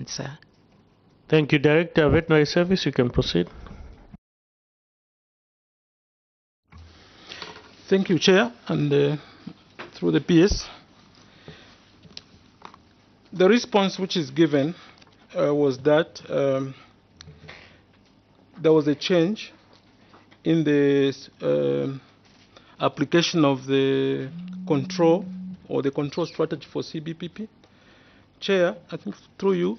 ahead, sir. Thank you, Director, Veterinary Service. You can proceed. Thank you, Chair, and through the PS. The response which is given was that there was a change in the application of the control or the control strategy for CBPP. Chair, I think through you,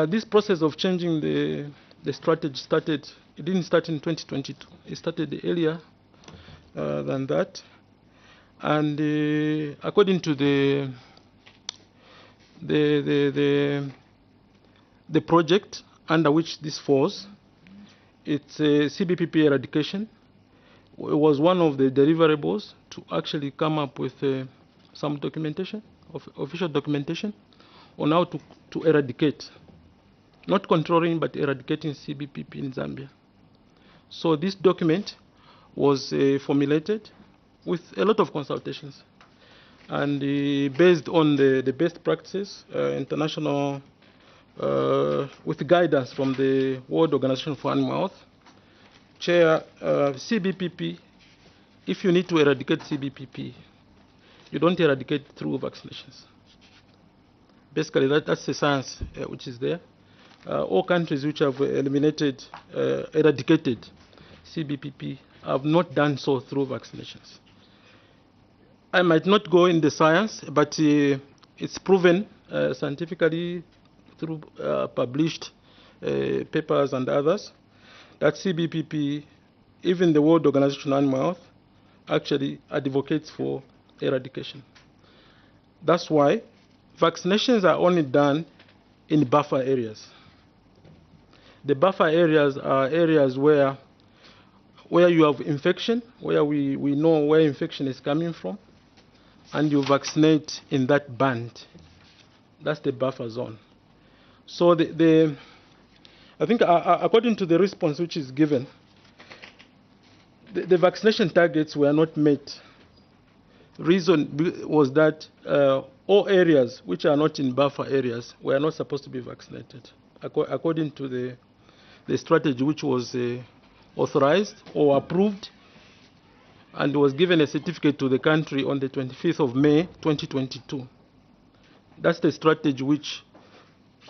this process of changing the strategy started, it didn't start in 2022. It started earlier than that. And according to the project under which this falls, it's a CBPP eradication. It was one of the deliverables to actually come up with some documentation, official documentation, on how to eradicate, not controlling, but eradicating CBPP in Zambia. So this document was formulated with a lot of consultations and based on the best practices, international, with guidance from the World Organization for Animal Health. Chair, CBPP, if you need to eradicate CBPP, you don't eradicate through vaccinations. Basically, that's the science which is there. All countries which have eradicated CBPP have not done so through vaccinations. I might not go in the science, but it's proven scientifically through published papers and others that CBPP, even the World Organization for Animal Health, actually advocates for eradication. That's why vaccinations are only done in buffer areas. The buffer areas are areas where you have infection, where we know where infection is coming from, and you vaccinate in that band. That's the buffer zone. So I think according to the response which is given, the vaccination targets were not met. Reason was that all areas which are not in buffer areas were not supposed to be vaccinated, according to the strategy which was authorized or approved and was given a certificate to the country on the 25th of May 2022. That's the strategy which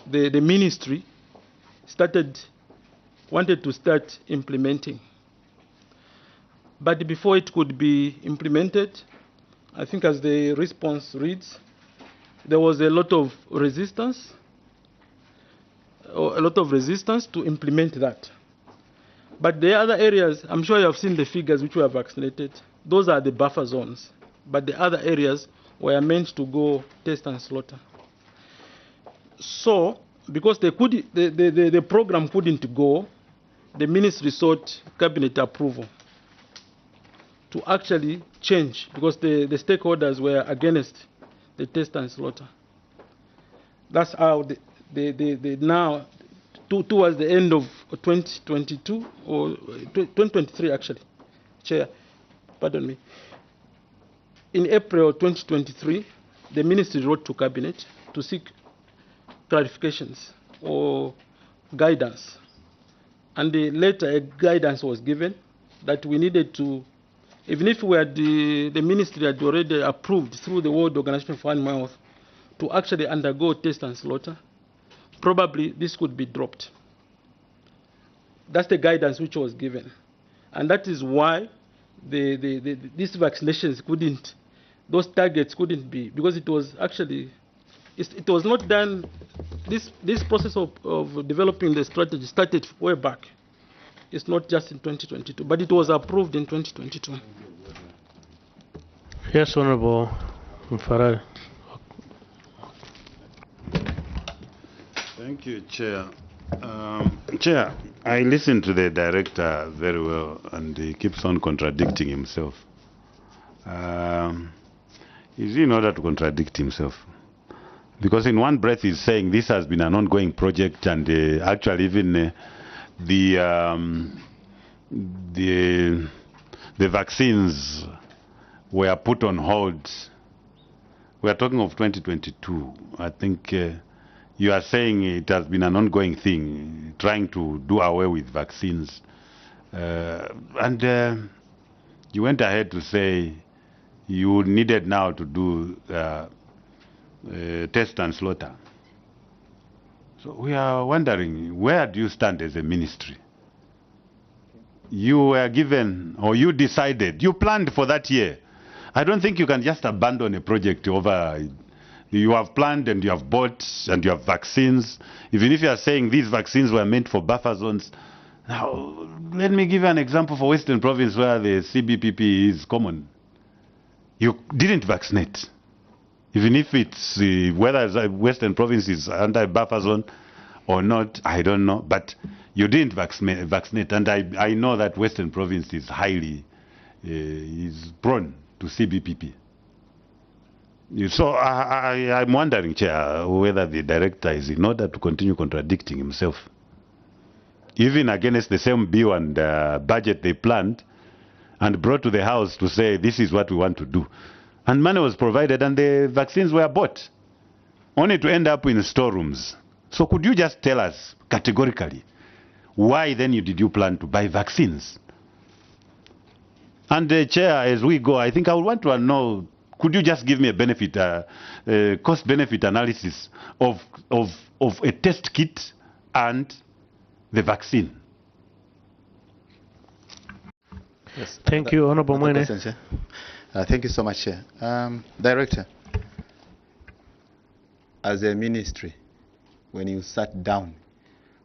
the ministry wanted to start implementing. But before it could be implemented, I think as the response reads, there was a lot of resistance to implement that. But the other areas, I'm sure you have seen the figures which were vaccinated. Those are the buffer zones. But the other areas were meant to go test and slaughter. So, because the program couldn't go, the ministry sought cabinet approval to actually change, because the stakeholders were against the test and slaughter. That's how now, towards the end of 2022, or 2023 actually, Chair, pardon me. In April 2023, the ministry wrote to cabinet to seek clarifications or guidance. And later a guidance was given that we needed to, even if the ministry had already approved through the World Organization for Animal Health to actually undergo test and slaughter, probably this could be dropped. That's the guidance which was given. And that is why these vaccinations couldn't, those targets couldn't be, because it was actually, it was not done, this process of developing the strategy started way back. It's not just in 2022, but it was approved in 2022. Yes, Honorable Farad. Thank you, Chair. Chair, I listened to the director very well, and he keeps on contradicting himself. Is he in order to contradict himself? Because in one breath he's saying this has been an ongoing project, and actually even the vaccines were put on hold. We are talking of 2022. I think you are saying it has been an ongoing thing, trying to do away with vaccines. And you went ahead to say you needed now to do test and slaughter. So we are wondering, where do you stand as a ministry? You were given, or you decided, you planned for that year. I don't think you can just abandon a project over. You have planned and you have bought and you have vaccines. Even if you are saying these vaccines were meant for buffer zones. Now, let me give you an example for Western Province where the CBPP is common. You didn't vaccinate. Even if it's, whether Western Province is under a buffer zone or not, I don't know. But you didn't vaccinate. And I know that Western Province is highly is prone to CBPP. So I'm wondering, Chair, whether the director is in order to continue contradicting himself. Even against the same bill and budget they planned and brought to the House to say this is what we want to do. And money was provided and the vaccines were bought, only to end up in storerooms. So could you just tell us categorically, why then did you plan to buy vaccines? And Chair, as we go, I think I would want to know, could you just give me a benefit, cost-benefit analysis of a test kit and the vaccine? Yes. Thank you, Honorable Mwene. Thank you so much, Chair. Director, as a ministry, when you sat down,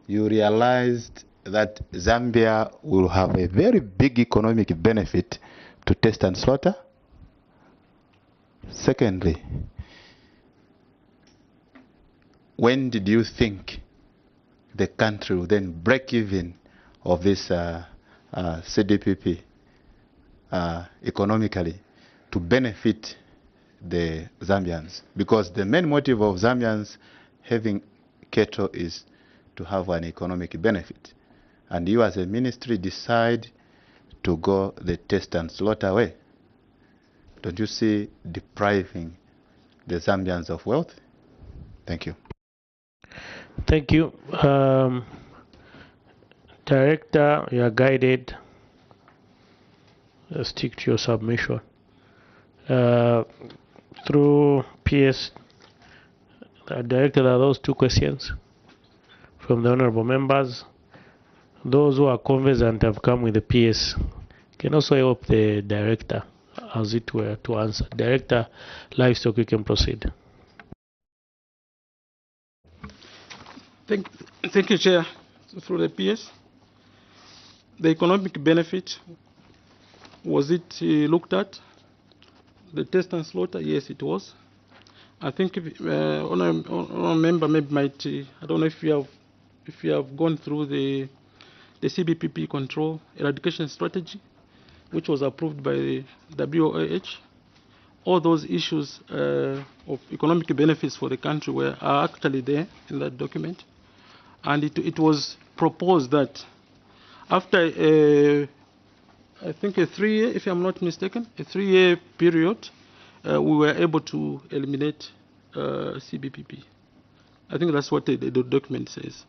you realized that Zambia will have a very big economic benefit to test and slaughter? Secondly, when did you think the country will then break even of this CDPP economically to benefit the Zambians? Because the main motive of Zambians having cattle is to have an economic benefit. And you as a ministry decide to go the test and slaughter way. Don't you see depriving the Zambians of wealth? Thank you. Thank you. Director, you are guided. Stick to your submission. Through PS, Director, there are those two questions from the honorable members. Those who are conversant have come with the PS. Can also help the director, as it were, to answer. Director, Livestock, you can proceed. Thank you, Chair. So through the PS, the economic benefit, was it looked at? The test and slaughter, yes, it was. I think if, on a member maybe might, I don't know if you have gone through the CBPP control eradication strategy, which was approved by the WOAH. All those issues of economic benefits for the country are actually there in that document. And it was proposed that after I think a 3-year, if I'm not mistaken, a 3-year period, we were able to eliminate CBPP. I think that's what the document says.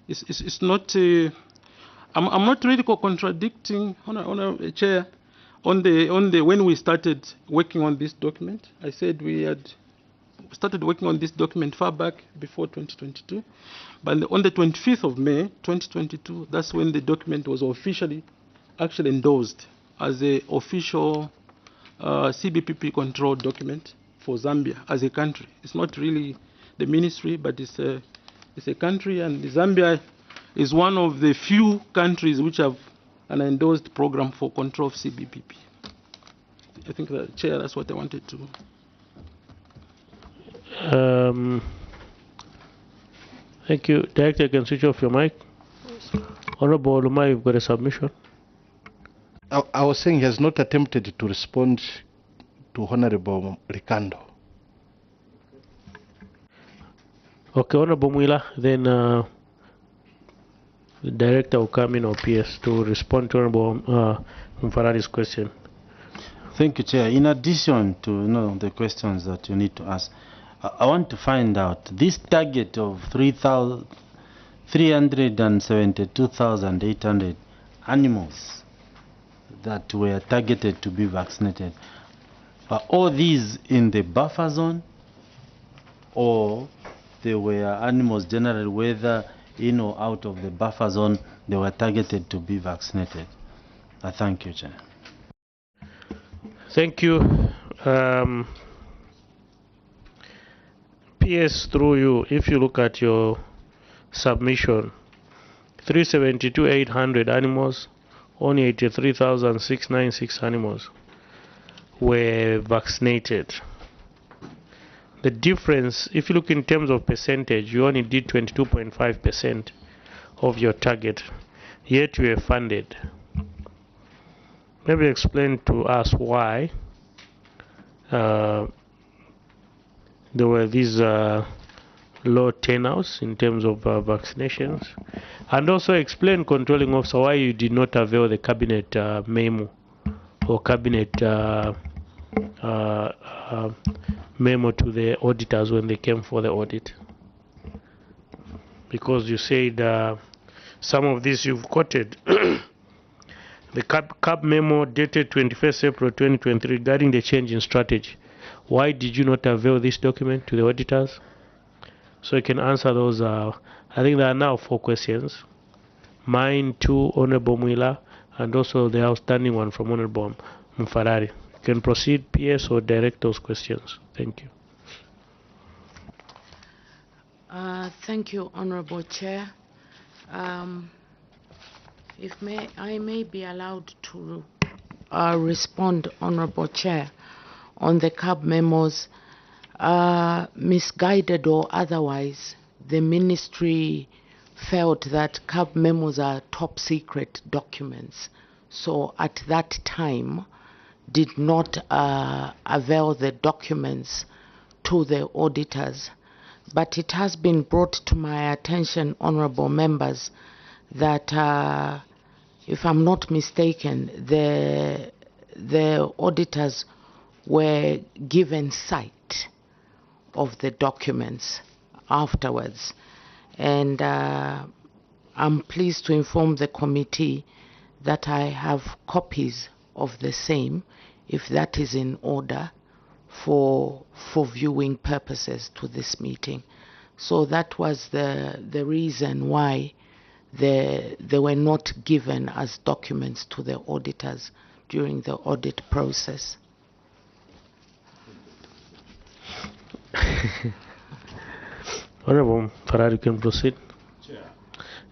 It's not. I'm not really contradicting on a chair. On the when we started working on this document, I said we had started working on this document far back before 2022, but on the 25th of May 2022, that's when the document was officially actually endorsed as a official CBPP control document for Zambia as a country. It's not really the ministry, but it's a country, and Zambia is one of the few countries which have an endorsed program for control of CBPP. I think, Chair, that's what I wanted to. Thank you. Director, you can switch off your mic. Honorable Oluma, you've got a submission. I was saying he has not attempted to respond to Honorable Ricardo. Okay, Honorable Mwila, then the director will come in, or PS, to respond to Honorable Mfaradi's question. Thank you, Chair. In addition to the questions that you need to ask, I want to find out this target of 372,800 animals that were targeted to be vaccinated. Are all these in the buffer zone, or they were animals generally, whether in or out of the buffer zone, they were targeted to be vaccinated? I thank you, Chair. Thank you. PS, through you, if you look at your submission, 372,800 animals, only 83,696 animals were vaccinated. The difference, if you look in terms of percentage, you only did 22.5% of your target, yet you were funded. Maybe explain to us why there were these low turnouts in terms of vaccinations, and also explain, controlling officer, why you did not avail the cabinet memo or cabinet memo to the auditors when they came for the audit, because you said some of these you've quoted. The CAB memo dated 21st April 2023 regarding the change in strategy. Why did you not avail this document to the auditors? So you can answer those. I think there are now 4 questions. Mine, 2, Honorable Mwila, and also the outstanding one from Honorable Mfarari. You can proceed, PS, or direct those questions. Thank you. Thank you, Honorable Chair. If I may be allowed to respond, Honorable Chair, on the CAB memos, misguided or otherwise, the ministry felt that CAB memos are top secret documents. So at that time, did not avail the documents to the auditors. But it has been brought to my attention, honorable members, that if I'm not mistaken, the auditors were given sight of the documents afterwards. And I'm pleased to inform the committee that I have copies of the same, if that is in order, for viewing purposes to this meeting. So that was the reason why they were not given as documents to the auditors during the audit process. Honorable Farrar, you can proceed.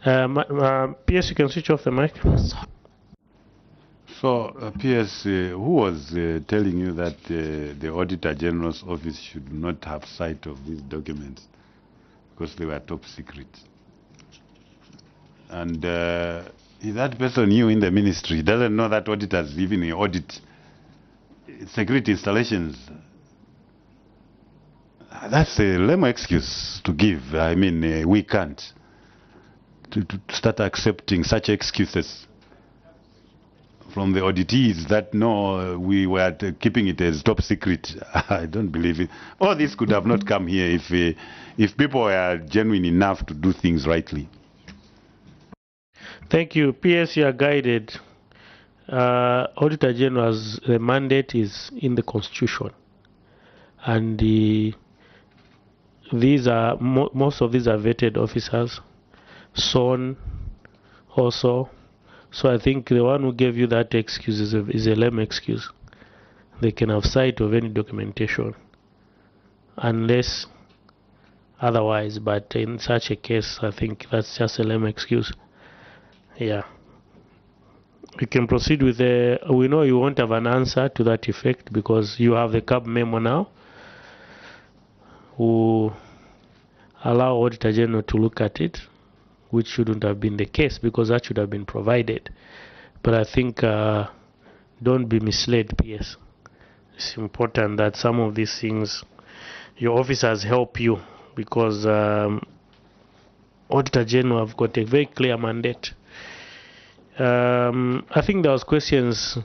PS, you can switch off the mic. So, PS, who was telling you that the Auditor General's office should not have sight of these documents because they were top secret? And is that person new in the ministry? Doesn't know that auditors even audit security installations? That's a lame excuse to give. I mean, we can't to start accepting such excuses from the auditees that no, we were keeping it as top secret. I don't believe it. All this could have not come here if people were genuine enough to do things rightly. Thank you. PS, you are guided. Auditor General's the mandate is in the Constitution, and these are most of these are vetted officers, sworn also. So I think the one who gave you that excuse is a lame excuse. They can have sight of any documentation, unless otherwise. But in such a case, I think that's just a lame excuse. Yeah. You can proceed with the. We know you won't have an answer to that effect because you have the CAB memo now, who allow Auditor General to look at it, which shouldn't have been the case because that should have been provided. But I think don't be misled, PS. It's important that some of these things, your officers help you, because Auditor General have got a very clear mandate. I think there was questions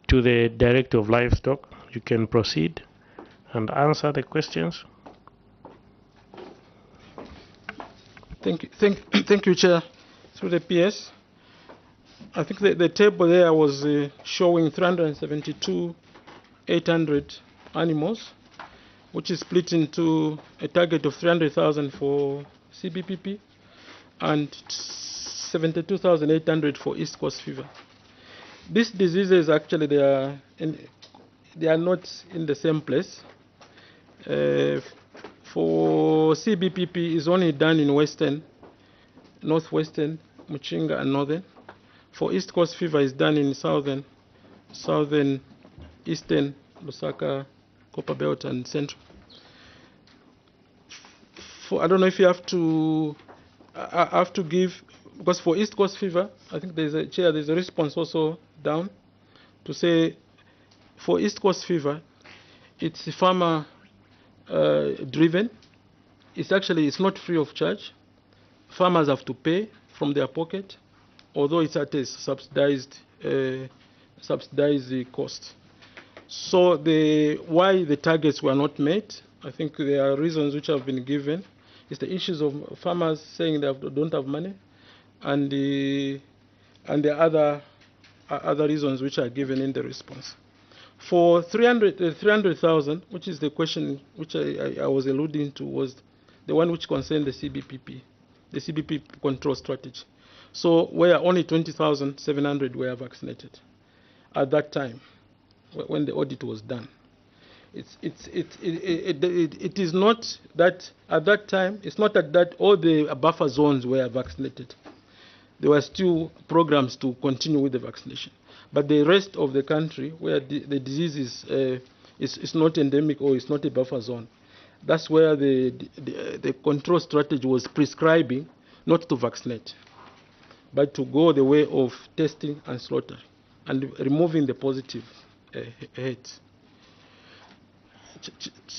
to the Director of Livestock. You can proceed and answer the questions. Thank you, Chair. Through the PS, I think the table there was showing 372,800 animals, which is split into a target of 300,000 for CBPP and 72,800 for East Coast fever. These diseases actually they are not in the same place. For CBPP is only done in Western, Northwestern, Muchinga and Northern. For East Coast fever is done in Southern, Eastern, Lusaka, Copperbelt and Central. I don't know if you have to, I have to give, because for East Coast fever, I think there's a response also down to say for East Coast fever, it's farmer driven. It's not free of charge. Farmers have to pay from their pocket, although it's at a subsidized cost. So why the targets were not met, I think there are reasons which have been given. It's the issues of farmers saying they don't have money, and the other reasons which are given in the response. For 300,000, which is the question which I was alluding to, was the one which concerned the CBPP, the CBP control strategy. So where only 20,700 were vaccinated at that time, when the audit was done. It is not that at that time, it's not that all the buffer zones were vaccinated. There were still programs to continue with the vaccination. But the rest of the country, where the disease is not endemic or is not a buffer zone, that's where the control strategy was prescribing not to vaccinate, but to go the way of testing and slaughtering and removing the positive heads.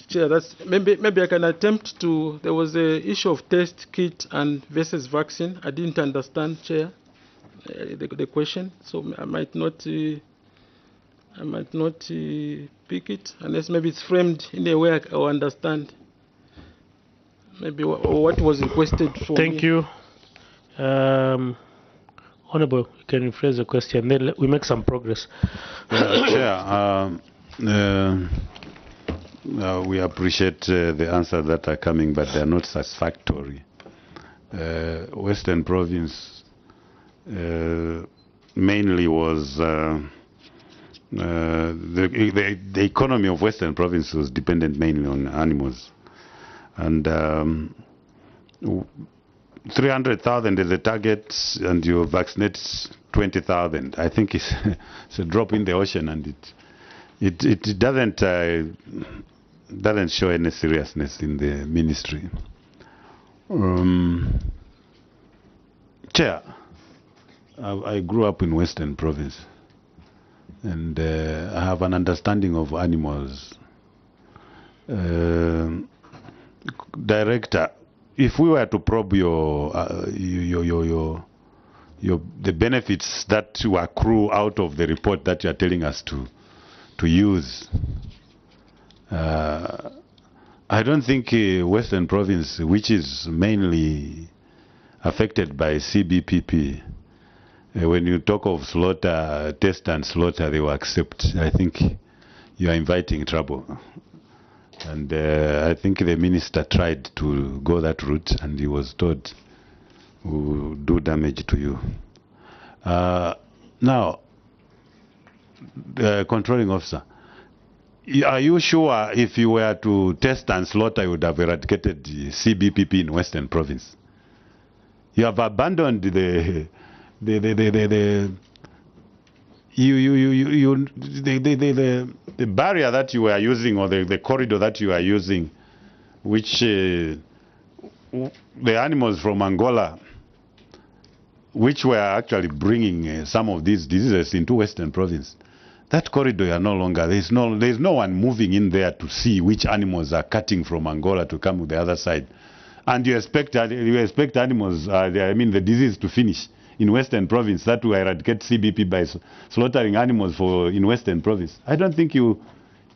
Chair, maybe I can attempt to. There was an issue of test kit and versus vaccine. I didn't understand, Chair, the question, so I might not pick it unless maybe it's framed in a way I understand. Maybe what was requested for. Thank you. Honorable, you can rephrase the question. Then we make some progress. Chair, we appreciate the answers that are coming, but they are not satisfactory. Western Province mainly was the economy of Western Province was dependent mainly on animals, and 300,000 is the target, and you vaccinate 20,000. I think it's a drop in the ocean, and it doesn't show any seriousness in the ministry. Chair, I grew up in Western Province, and I have an understanding of animals. Director, if we were to probe the benefits that you accrue out of the report that you are telling us to use, I don't think Western Province, which is mainly affected by CBPP, when you talk of slaughter, test and slaughter, they will accept. I think you are inviting trouble. And I think the minister tried to go that route, and he was told will do damage to you. Now, the controlling officer, are you sure if you were to test and slaughter, you would have eradicated the CBPP in Western Province? You have abandoned the barrier that you were using, or the corridor that you are using, which the animals from Angola, which were actually bringing some of these diseases into Western Province. That corridor are no longer, there's no one moving in there to see which animals are cutting from Angola to come to the other side. And you expect animals, the disease to finish in Western Province, that will eradicate CBP by slaughtering animals in Western Province. I don't think you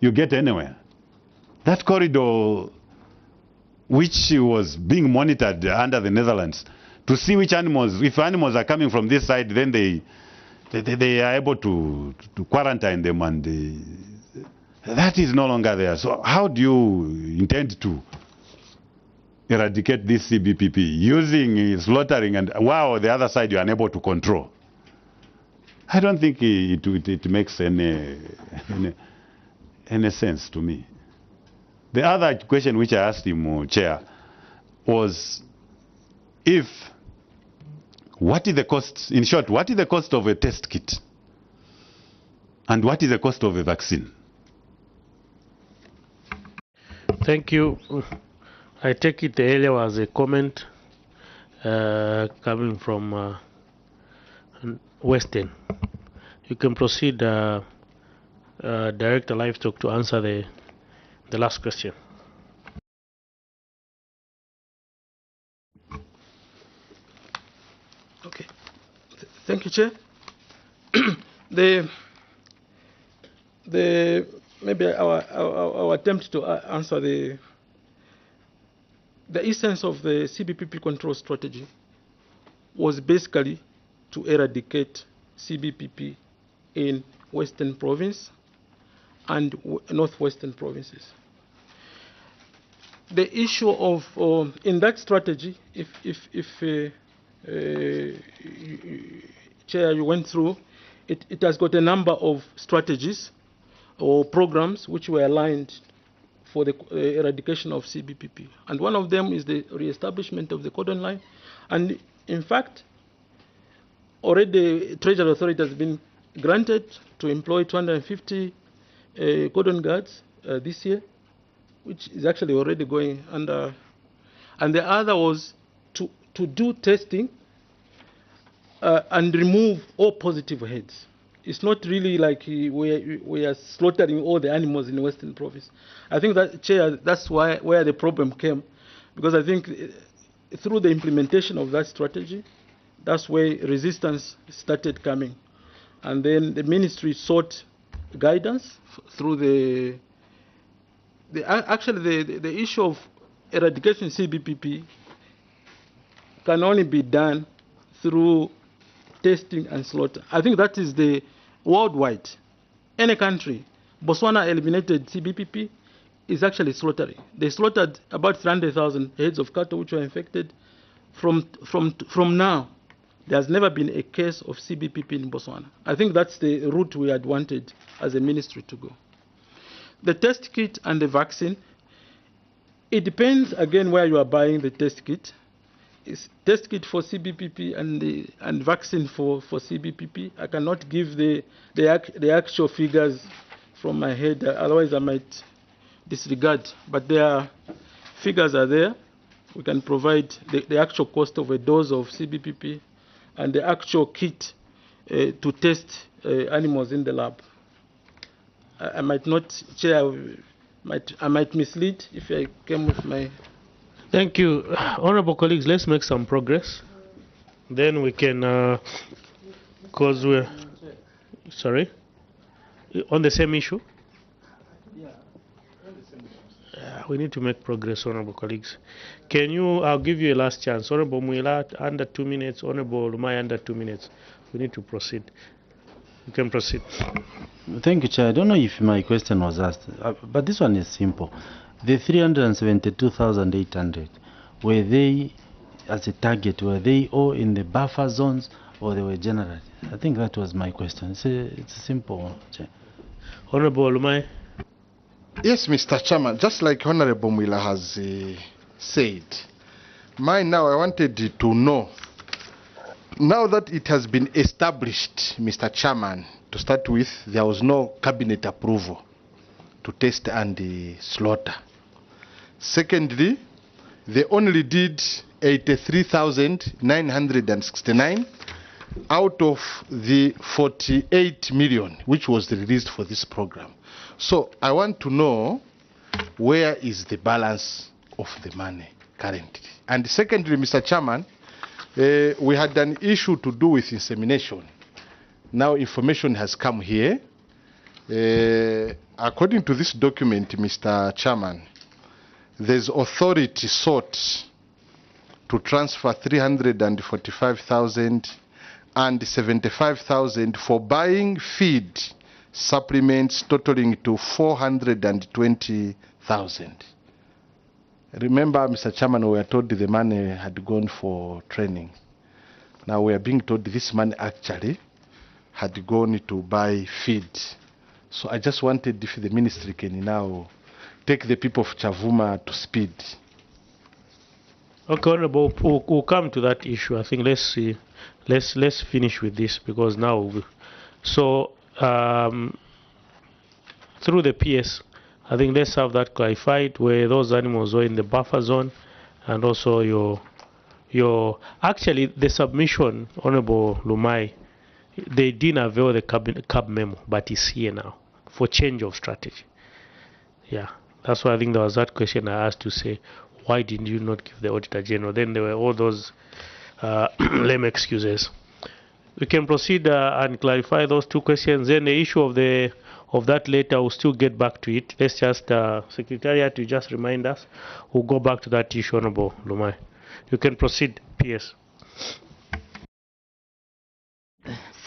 get anywhere. That corridor which was being monitored under the Netherlands to see which animals, if animals are coming from this side, then they are able to quarantine them, and that is no longer there. So how do you intend to eradicate this CBPP using slaughtering, and wow, the other side you are unable to control? I don't think it makes any sense to me. The other question which I asked him, Chair, was what is the cost, in short, what is the cost of a test kit? And what is the cost of a vaccine? Thank you. I take it earlier was a comment coming from Western. You can proceed, Director Livestock, to answer the last question. Okay. Thank you, Chair. Maybe our attempt to answer the essence of the CBPP control strategy was basically to eradicate CBPP in Western Province and Northwestern provinces. The issue of in that strategy, Chair, you went through, it has got a number of strategies or programs which were aligned for the eradication of CBPP. And one of them is the re-establishment of the cordon line. And in fact, already the Treasury Authority has been granted to employ 250 cordon guards this year, which is actually already going under. And the other was to do testing and remove all positive heads. It's not really like we are slaughtering all the animals in the Western Province. I think that, Chair, that's where the problem came, because I think through the implementation of that strategy, that's where resistance started coming. And then the ministry sought guidance through the issue of eradication CBPP can only be done through testing and slaughter. I think that is the worldwide. Any country, Botswana eliminated CBPP, is actually slaughtering. They slaughtered about 300,000 heads of cattle which were infected. From now, there has never been a case of CBPP in Botswana. I think that's the route we had wanted as a ministry to go. The test kit and the vaccine, it depends again where you are buying the test kit. It's test kit for CBPP and vaccine for CBPP. I cannot give the actual figures from my head, otherwise I might disregard. But their figures are there. We can provide the actual cost of a dose of CBPP and the actual kit to test animals in the lab. I might not, Chair, I might mislead if I came with my... Thank you. Honorable colleagues, let's make some progress. Then we can, because we're... Sorry? On the same issue? We need to make progress, honorable colleagues. Can you, I'll give you a last chance. Honorable Muila, under 2 minutes. Honorable Lumai, under 2 minutes. We need to proceed. You can proceed. Thank you, Chair. I don't know if my question was asked, but this one is simple. The 372,800, were they, as a target, were they all in the buffer zones or they were general? I think that was my question. It's a simple one, Chair. Honorable Lumai. Yes, Mr. Chairman, just like Honorable Mwila has said, I wanted to know, now that it has been established, Mr. Chairman, to start with, there was no cabinet approval to test and slaughter. Secondly, they only did 83,969 out of the 48 million which was released for this program. So I want to know where is the balance of the money currently. And secondly, Mr. Chairman, we had an issue to do with insemination. Now information has come here. According to this document, Mr. Chairman, there's authority sought to transfer 345,000 and 75,000 for buying feed supplements totaling to 420,000. Remember, Mr. Chairman, we were told the money had gone for training. Now we are being told this money actually had gone to buy feed. So I just wanted if the ministry can now take the people of Chavuma to speed. Okay, Honorable, we'll come to that issue. I think let's finish with this, because now, through the PS, I think let's have that clarified, where those animals were in the buffer zone, and also your actually the submission, Honorable Lumai, they didn't avail the cab memo, but it's here now for change of strategy. Yeah, that's why I think there was that question I asked to say, why didn't you not give the Auditor General? Then there were all those lame excuses. We can proceed and clarify those two questions. Then the issue of that letter, we'll still get back to it. Let's just, Secretariat, to just remind us. We'll go back to that issue, Honorable Lumai. You can proceed, PS.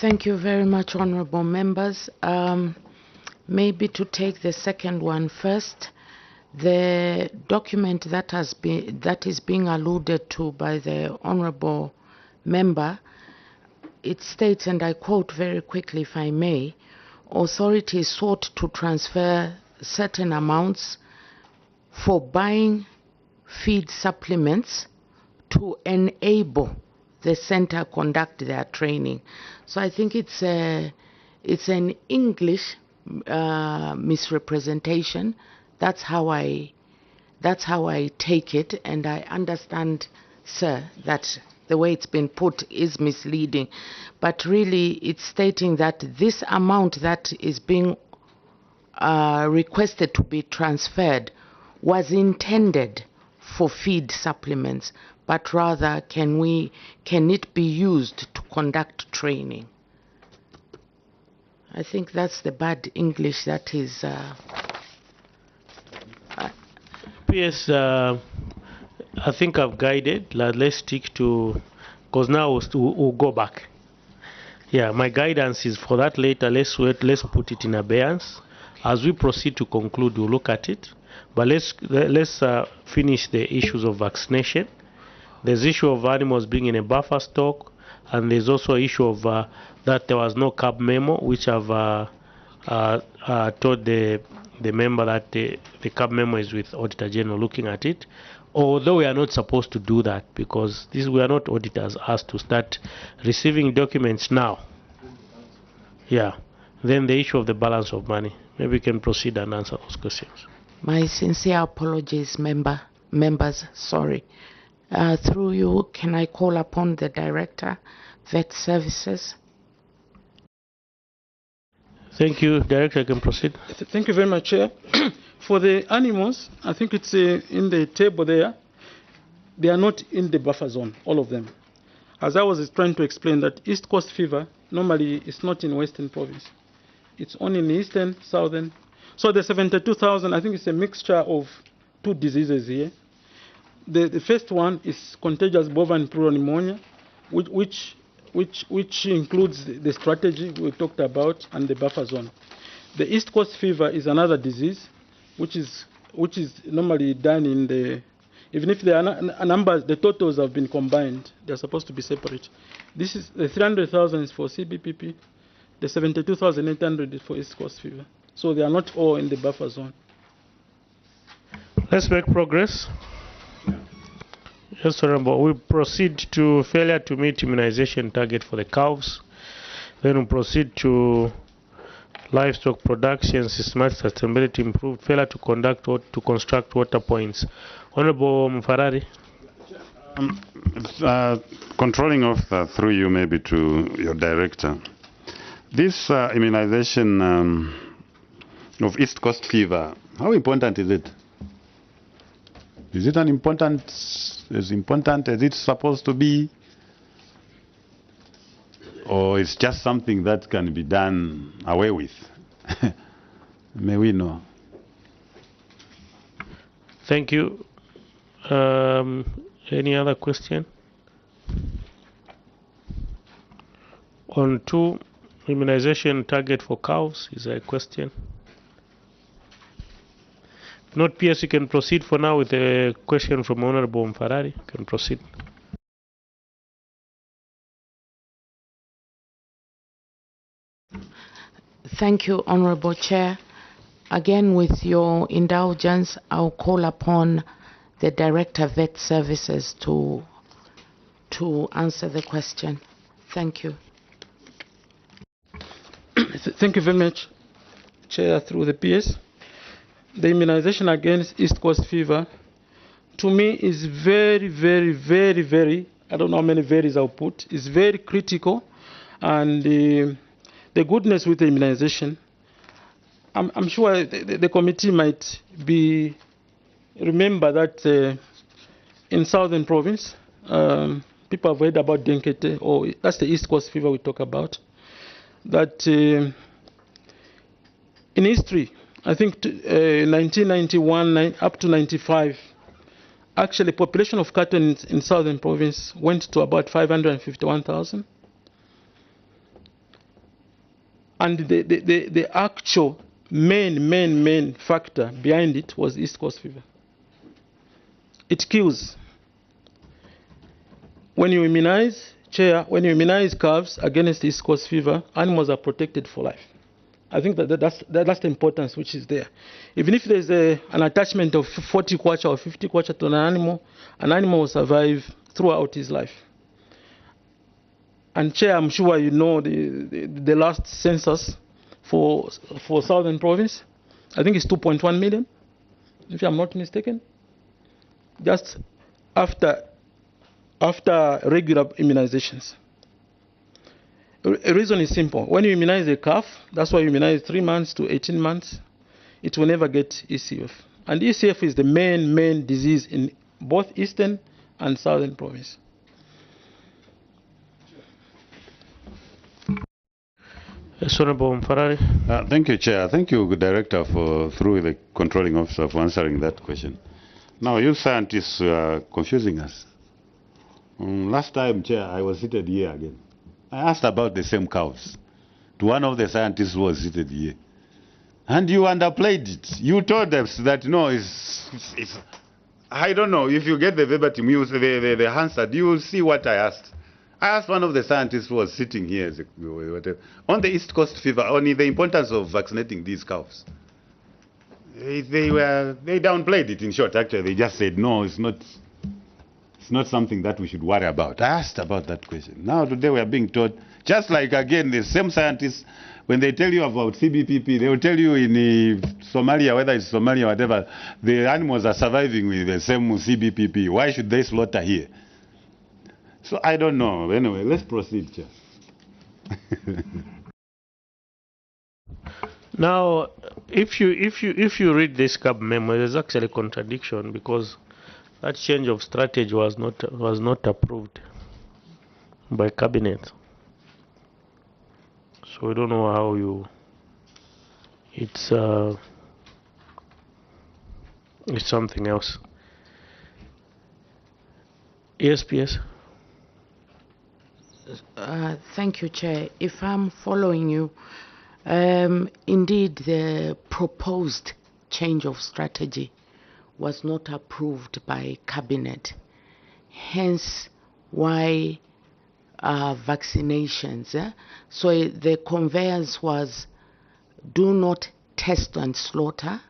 Thank you very much, honorable members. Maybe to take the second one first, the document that is being alluded to by the honorable member, it states, and I quote very quickly if I may, authorities sought to transfer certain amounts for buying feed supplements to enable the center conduct their training. So I think it's an English misrepresentation. That's how I take it, and I understand, sir, that the way it's been put is misleading. But really, it's stating that this amount that is being requested to be transferred was intended for feed supplements, but rather can it be used to conduct training? I think that's the bad English that is. PS, I think I've guided. Let's stick to, because now we'll go back. Yeah, my guidance is for that later. Let's wait. Let's put it in abeyance. As we proceed to conclude, we'll look at it. But let's finish the issues of vaccination. There's issue of animals being in a buffer stock, and there's also issue of that there was no cab memo, which I've told the member that the cab memo is with Auditor General looking at it. Although we are not supposed to do that, because we are not auditors asked to start receiving documents now. Yeah. Then the issue of the balance of money. Maybe we can proceed and answer those questions. My sincere apologies, members. Sorry. Through you, can I call upon the Director, Vet Services? Thank you, Director. I can proceed. Thank you very much, Chair. For the animals, I think it's in the table there. They are not in the buffer zone, all of them. As I was trying to explain, that East Coast fever normally is not in Western Province. It's only in Eastern, Southern. So the 72,000, I think it's a mixture of two diseases here. The first one is contagious bovine pleural pneumonia, which includes the strategy we talked about and the buffer zone. The East Coast fever is another disease, which is normally done in the, even if the numbers, the totals have been combined, they're supposed to be separate. This is the 300,000 is for CBPP, the 72,800 is for East Coast fever. So they are not all in the buffer zone. Let's make progress. Yes, Honorable. We proceed to failure to meet immunization target for the cows. Then we proceed to livestock production, systematic sustainability improved, failure to construct water points. Honorable Mfarari. Controlling off through you maybe to your director. This immunization of East Coast fever, how important is it? Is it as important as it's supposed to be? Or it's just something that can be done away with? May we know? Thank you. Any other question? On 2, immunization target for cows, is there a question? Not PS, you can proceed for now with a question from Honorable Mfarari. You can proceed. Thank you, Honorable Chair. Again, with your indulgence, I'll call upon the Director of Vet Services to answer the question. Thank you. Thank you very much, Chair, through the PS. The immunization against East Coast fever, to me, is very, very, very, very, I don't know how many varies I'll put, is very critical. And the goodness with the immunization, I'm sure the committee might remember that in Southern Province, people have heard about Denkete, or that's the East Coast fever we talk about, that in history, I think 1991 up to 95, actually population of cattle in Southern Province went to about 551,000. And the actual main factor behind it was East Coast fever. It kills. When you immunize, Chair, when you immunize calves against East Coast fever, animals are protected for life. I think that's the importance which is there. Even if there's an attachment of 40 kwacha or 50 kwacha to an animal will survive throughout his life. And Chair, I'm sure you know the last census for Southern Province, I think it's 2.1 million, if I'm not mistaken. Just after regular immunizations. The reason is simple. When you immunize a calf, that's why you immunize 3 months to 18 months, it will never get ECF. And ECF is the main disease in both Eastern and Southern Province. Honorable Mfarari. Thank you, Chair. Thank you, Director, through the controlling officer, for answering that question. Now, you scientists are confusing us. Last time, Chair, I was seated here again. I asked about the same cows to one of the scientists who was seated here. And you underplayed it. You told us that, no, it's I don't know, if you get the verbatim, the answer, you will see what I asked. I asked one of the scientists who was sitting here on the East Coast fever, on the importance of vaccinating these cows. They downplayed it, in short, actually. They just said, no, it's not something that we should worry about. I asked about that question. Now, today we are being taught, just like, again, the same scientists, when they tell you about CBPP, they will tell you in Somalia, whether it's Somalia or whatever, the animals are surviving with the same CBPP. Why should they slaughter here? So I don't know. Anyway, let's proceed, Chair. Now, if you read this CAB memo, there's actually a contradiction, because that change of strategy was not approved by cabinet. So we don't know how it's something else. Yes, PS. Thank you, Chair. If I'm following you, indeed the proposed change of strategy was not approved by cabinet, hence why vaccinations. So the conveyance was, do not test and slaughter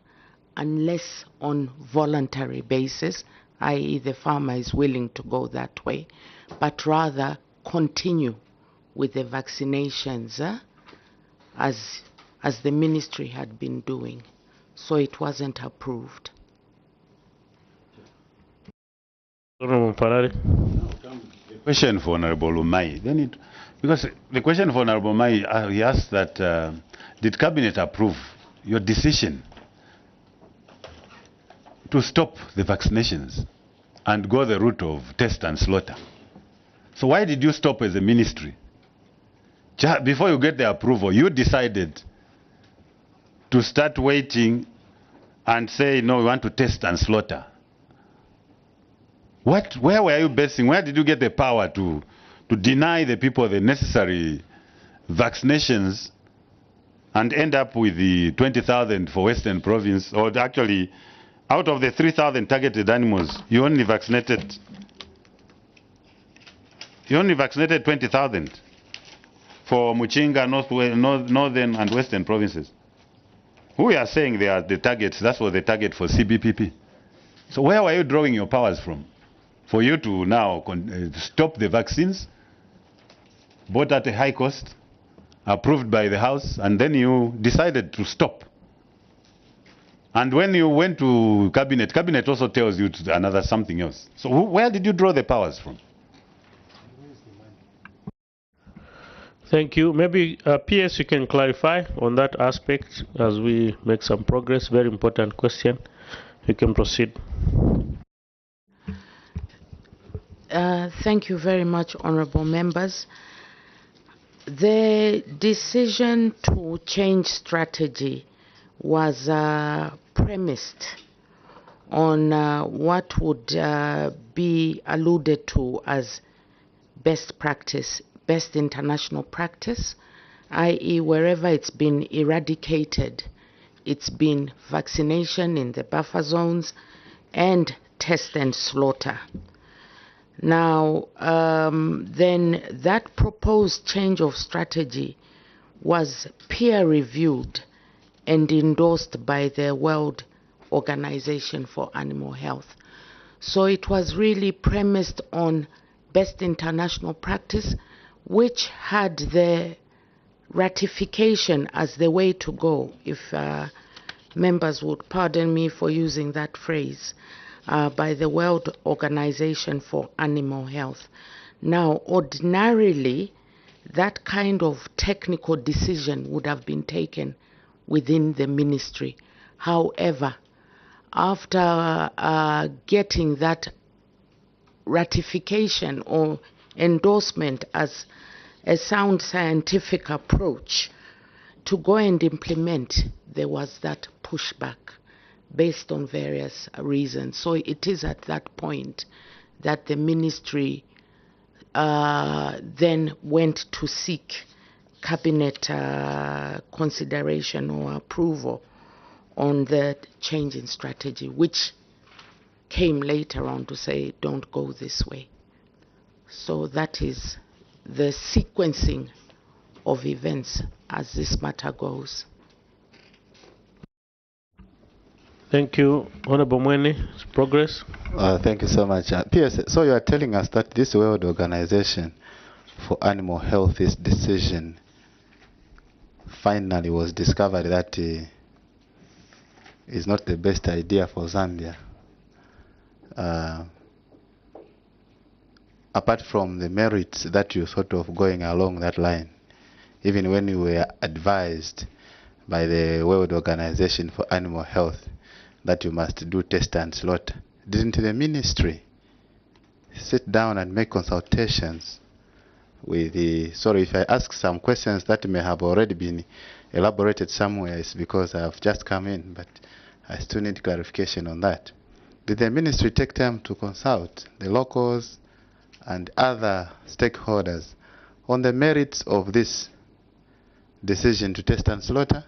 unless on voluntary basis, i.e. the farmer is willing to go that way, but rather continue with the vaccinations as the ministry had been doing. So it wasn't approved. Question for Honorable Umai. Because the question for Honorable Umai, he asked that, did Cabinet approve your decision to stop the vaccinations and go the route of test and slaughter? So why did you stop as a ministry? Before you get the approval, you decided to start waiting and say, no, we want to test and slaughter. Where were you basing? Where did you get the power to deny the people the necessary vaccinations and end up with the 20,000 for Western Province? Or actually, out of the 3,000 targeted animals, you only vaccinated 20,000 for Muchinga, Northern and Western provinces. We are saying they are the targets. That was the target for CBPP. So where were you drawing your powers from? For you to now stop the vaccines, bought at a high cost, approved by the House, and then you decided to stop. And when you went to Cabinet, Cabinet also tells you to another something else. So where did you draw the powers from? Thank you. Maybe PS, you can clarify on that aspect as we make some progress. Very important question. You can proceed. Thank you very much, honorable members. The decision to change strategy was premised on what would be alluded to as best practice, best international practice, i.e. wherever it's been eradicated, it's been vaccination in the buffer zones and test and slaughter. Now, then that proposed change of strategy was peer-reviewed and endorsed by the World Organization for Animal Health. So it was really premised on best international practice, which had the ratification as the way to go, if members would pardon me for using that phrase, by the World Organization for Animal Health. Now, ordinarily, that kind of technical decision would have been taken within the ministry. However, after getting that ratification or endorsement as a sound scientific approach to go and implement, there was that pushback based on various reasons. So it is at that point that the ministry then went to seek cabinet consideration or approval on the change in strategy, which came later on to say, don't go this way. So that is the sequencing of events as this matter goes. Thank you, Honorable Mwene. Progress. Thank you so much. PS, so you are telling us that this World Organization for Animal Health's decision finally was discovered that is not the best idea for Zambia. Apart from the merits that you thought of going along that line, even when you were advised by the World Organization for Animal Health that you must do test and slaughter, didn't the ministry sit down and make consultations with the... Sorry if I ask some questions that may have already been elaborated somewhere, it's because I have just come in, but I still need clarification on that. Did the ministry take time to consult the locals and other stakeholders on the merits of this decision to test and slaughter?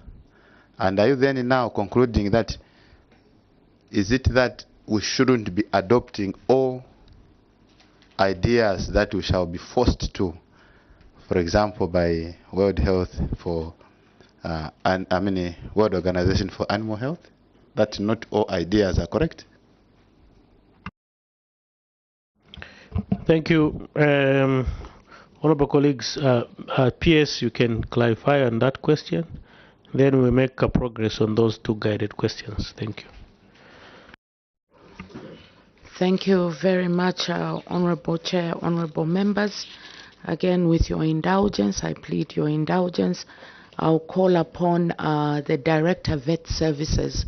And are you then now concluding that, is it that we shouldn't be adopting all ideas that we shall be forced to, for example, by World Health for, World Organization for Animal Health, that not all ideas are correct? Thank you. Honorable colleagues, PS, you can clarify on that question. Then we make a progress on those two guided questions. Thank you. Thank you very much, Honorable Chair, Honorable Members. Again, with your indulgence, I plead your indulgence. I'll call upon the Director of Vet Services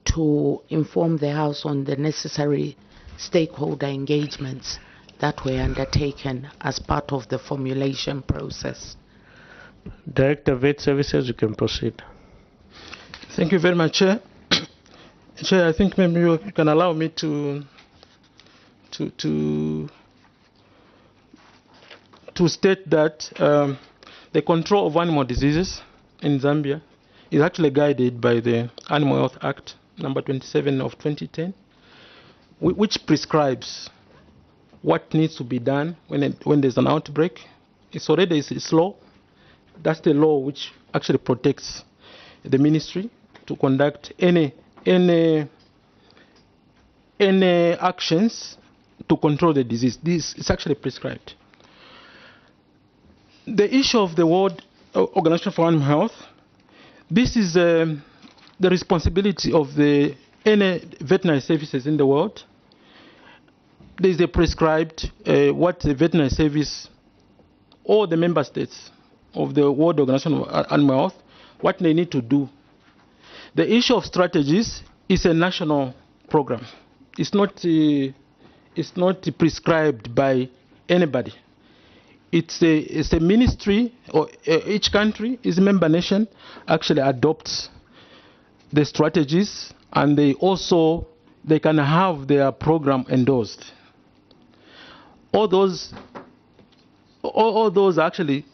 to inform the House on the necessary stakeholder engagements that were undertaken as part of the formulation process. Director of Vet Services, you can proceed. Thank you very much, Chair. Chair, I think maybe you can allow me to to state that the control of animal diseases in Zambia is actually guided by the Animal Health Act number 27 of 2010, which prescribes what needs to be done when there's an outbreak. It's law. That's the law which actually protects the ministry to conduct any actions to control the disease. This is actually prescribed. The issue of the World Organization for Animal Health, this is the responsibility of any veterinary services in the world. There is a prescribed what the veterinary service or the member states of the World Organization of Animal Health, what they need to do. The issue of strategies is a national program. It's not prescribed by anybody. It's a ministry, or each country, each member nation actually adopts the strategies, and they can have their program endorsed. All those are actually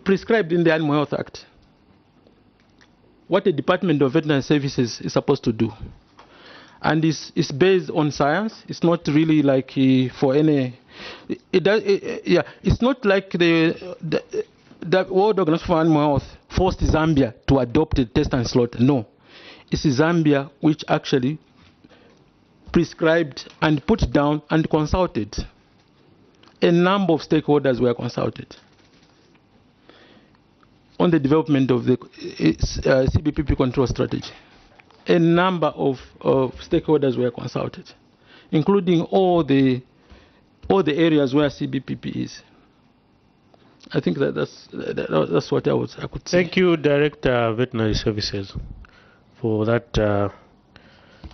prescribed in the Animal Health Act. What the Department of Veterinary Services is supposed to do. And it's based on science. It's not really like for any... it's not like the World Organization for Animal Health forced Zambia to adopt a test and slaughter. No. It's Zambia which actually prescribed and put down and consulted. A number of stakeholders were consulted on the development of the CBPP control strategy. A number of stakeholders were consulted, including all the areas where CBPP is. I think that's what I could say. Thank you, Director Veterinary Services, for that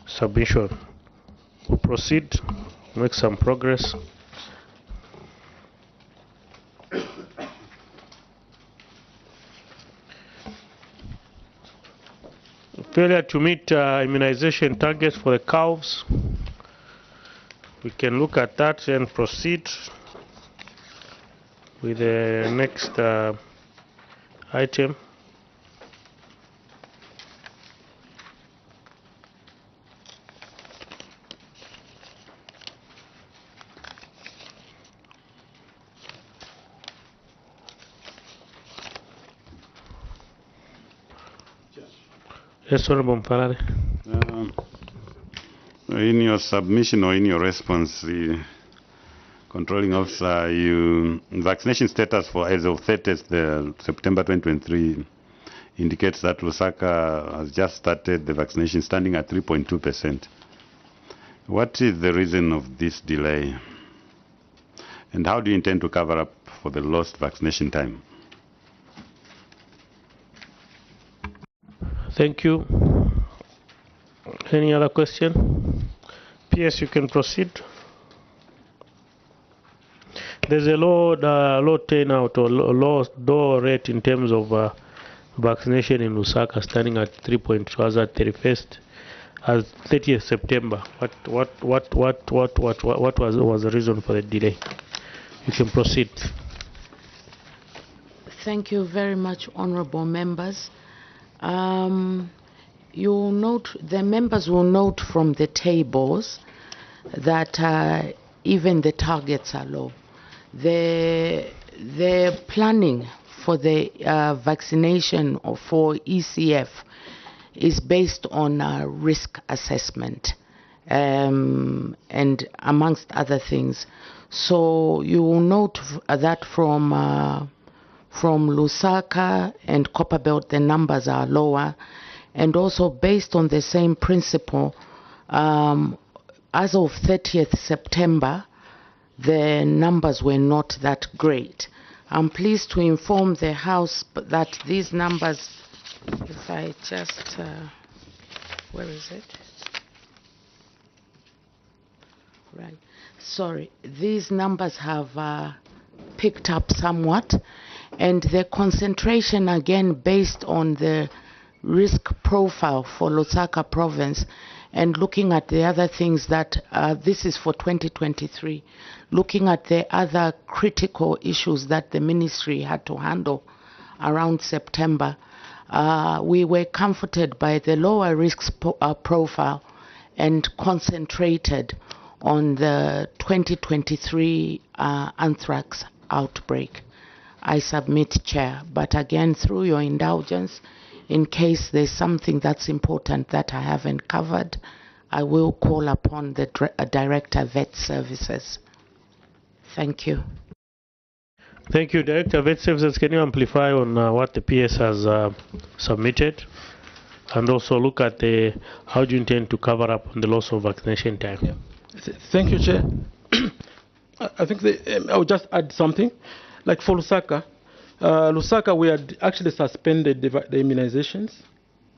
submission. We'll proceed, make some progress. Failure to meet immunization targets for the calves. We can look at that and proceed with the next item. Yes, Honorable Mfarare. In your submission or in your response, the controlling officer, vaccination status for as of 30th September 2023 indicates that Lusaka has just started the vaccination, standing at 3.2%. What is the reason of this delay? And how do you intend to cover up for the lost vaccination time? Thank you. Any other question? PS, you can proceed. There's a low turnout or low door rate in terms of vaccination in Lusaka, standing at 3.2 as at 30th September. What was the reason for the delay? You can proceed. Thank you very much, honorable members. You'll note, the members will note from the tables that even the targets are low. The planning for the vaccination for ECF is based on risk assessment and amongst other things. So you will note that from Lusaka and Copperbelt, the numbers are lower, and also based on the same principle, as of 30th September, the numbers were not that great. I'm pleased to inform the House that these numbers, if I just, where is it? Right, sorry, these numbers have picked up somewhat, and the concentration, again based on the risk profile for Lusaka province and looking at the other things that this is for 2023, looking at the other critical issues that the ministry had to handle around September, we were comforted by the lower risk profile and concentrated on the 2023 anthrax outbreak. I submit, Chair, but again, through your indulgence, in case there's something that's important that I haven't covered, I will call upon the Director Vet Services. Thank you. Thank you, Director Vet Services. Can you amplify on what the PS has submitted? And also look at how do you intend to cover up on the loss of vaccination time? Yeah. Thank you, Chair. I think I'll just add something. Like for Lusaka, we had actually suspended the immunizations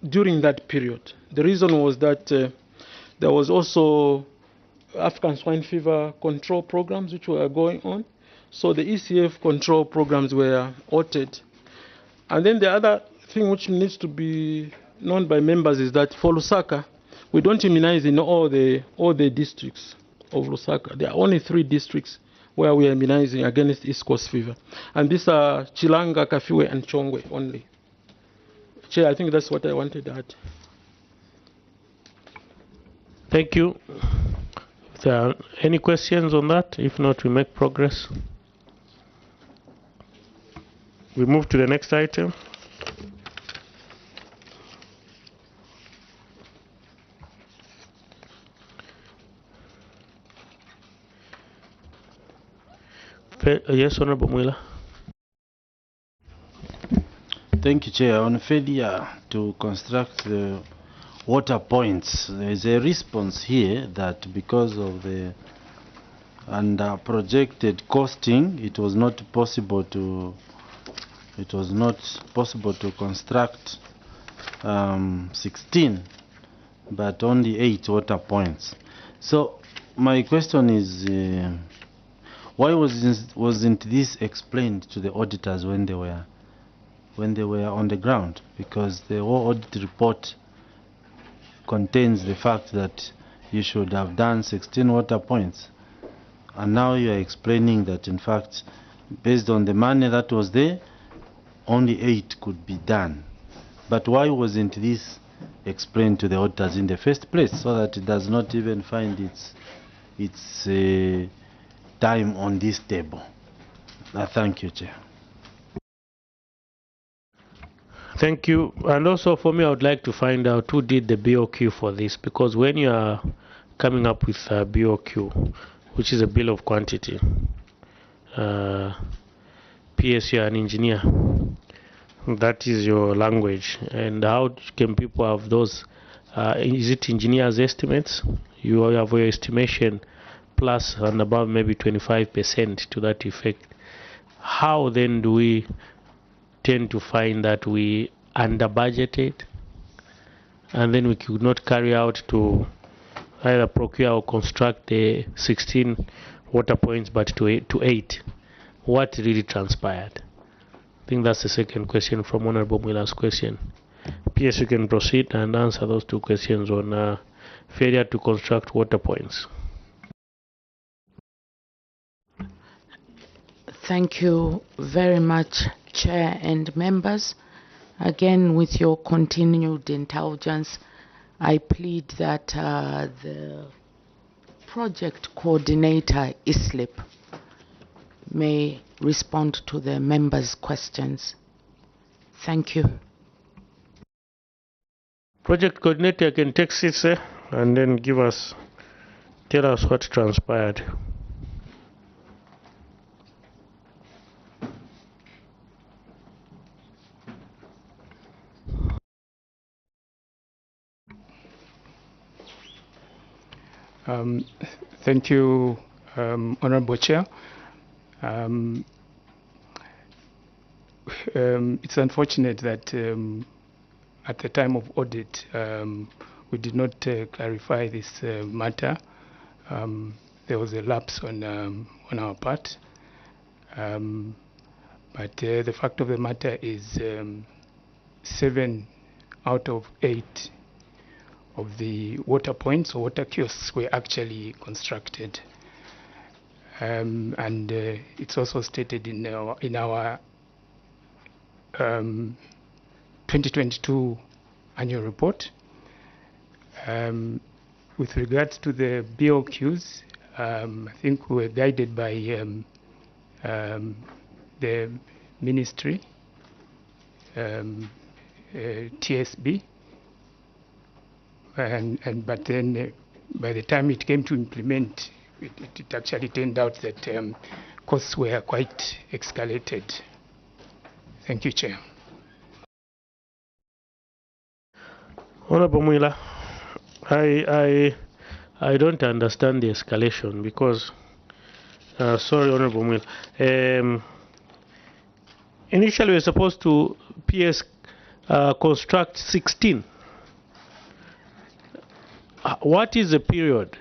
during that period. The reason was that there was also African swine fever control programs which were going on. So the ECF control programs were halted. And then the other thing which needs to be known by members is that for Lusaka, we don't immunize in all the districts of Lusaka. There are only 3 districts where we are immunizing against East Coast fever. And these are Chilanga, Kafiwe, and Chongwe only. Chair, I think that's what I wanted to add. Thank you. If there are any questions on that, if not, we make progress. We move to the next item. Yes, Honorable Mwila. Thank you, Chair. On failure to construct the water points, there is a response here that because of the projected costing, it was not possible to construct 16, but only 8 water points. So my question is, why wasn't this explained to the auditors when they were on the ground? Because the whole audit report contains the fact that you should have done 16 water points, and now you are explaining that in fact, based on the money that was there, only 8 could be done. But why wasn't this explained to the auditors in the first place, so that it does not even find its time on this table? Thank you, Chair. Thank you. And also for me, I would like to find out who did the BOQ for this, because when you are coming up with a BOQ, which is a bill of quantity, PS, you are an engineer. That is your language. And how can people have those? Is it engineers' estimates? You have your estimation plus and above maybe 25% to that effect. How then do we tend to find that we under budgeted and then we could not carry out to either procure or construct the 16 water points but to 8? What really transpired? I think that's the second question from Honorable Mwila's question. PS, you can proceed and answer those 2 questions on failure to construct water points. Thank you very much, Chair and members. Again, with your continued indulgence, I plead that the project coordinator, ISLIP, may respond to the members' questions. Thank you. Project coordinator can take seats and then tell us what transpired. Thank you, Honorable Chair. It's unfortunate that at the time of audit, we did not clarify this matter. There was a lapse on our part. But the fact of the matter is 7 out of 8 of the water points or water kiosks were actually constructed. And it's also stated in our 2022 annual report. With regards to the BOQs, I think we were guided by the ministry, TSB, but then by the time it came to implement, it actually turned out that costs were quite escalated. Thank you, Chair. Honorable Mwila, I don't understand the escalation because, sorry, Honorable Mwila, initially we were supposed to PS construct 16. What is the period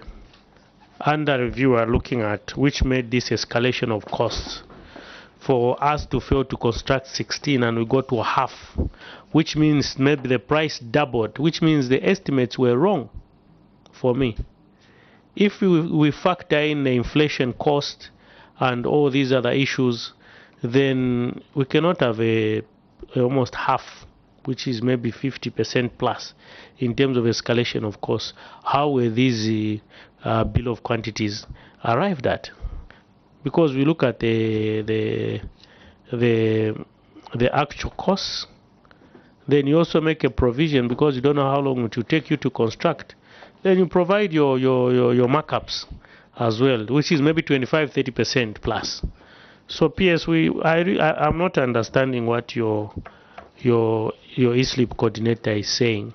under review we are looking at which made this escalation of costs for us to fail to construct 16 and we go to half, which means maybe the price doubled, which means the estimates were wrong for me. If we factor in the inflation cost and all these other issues, then we cannot have almost half, which is maybe 50% plus in terms of escalation of costs. How were these bill of quantities arrived at? Because we look at the actual costs, then you also make a provision because you don't know how long it will take you to construct. Then you provide your markups as well, which is maybe 25-30% plus. So PS, I'm not understanding what your e-sleep coordinator is saying.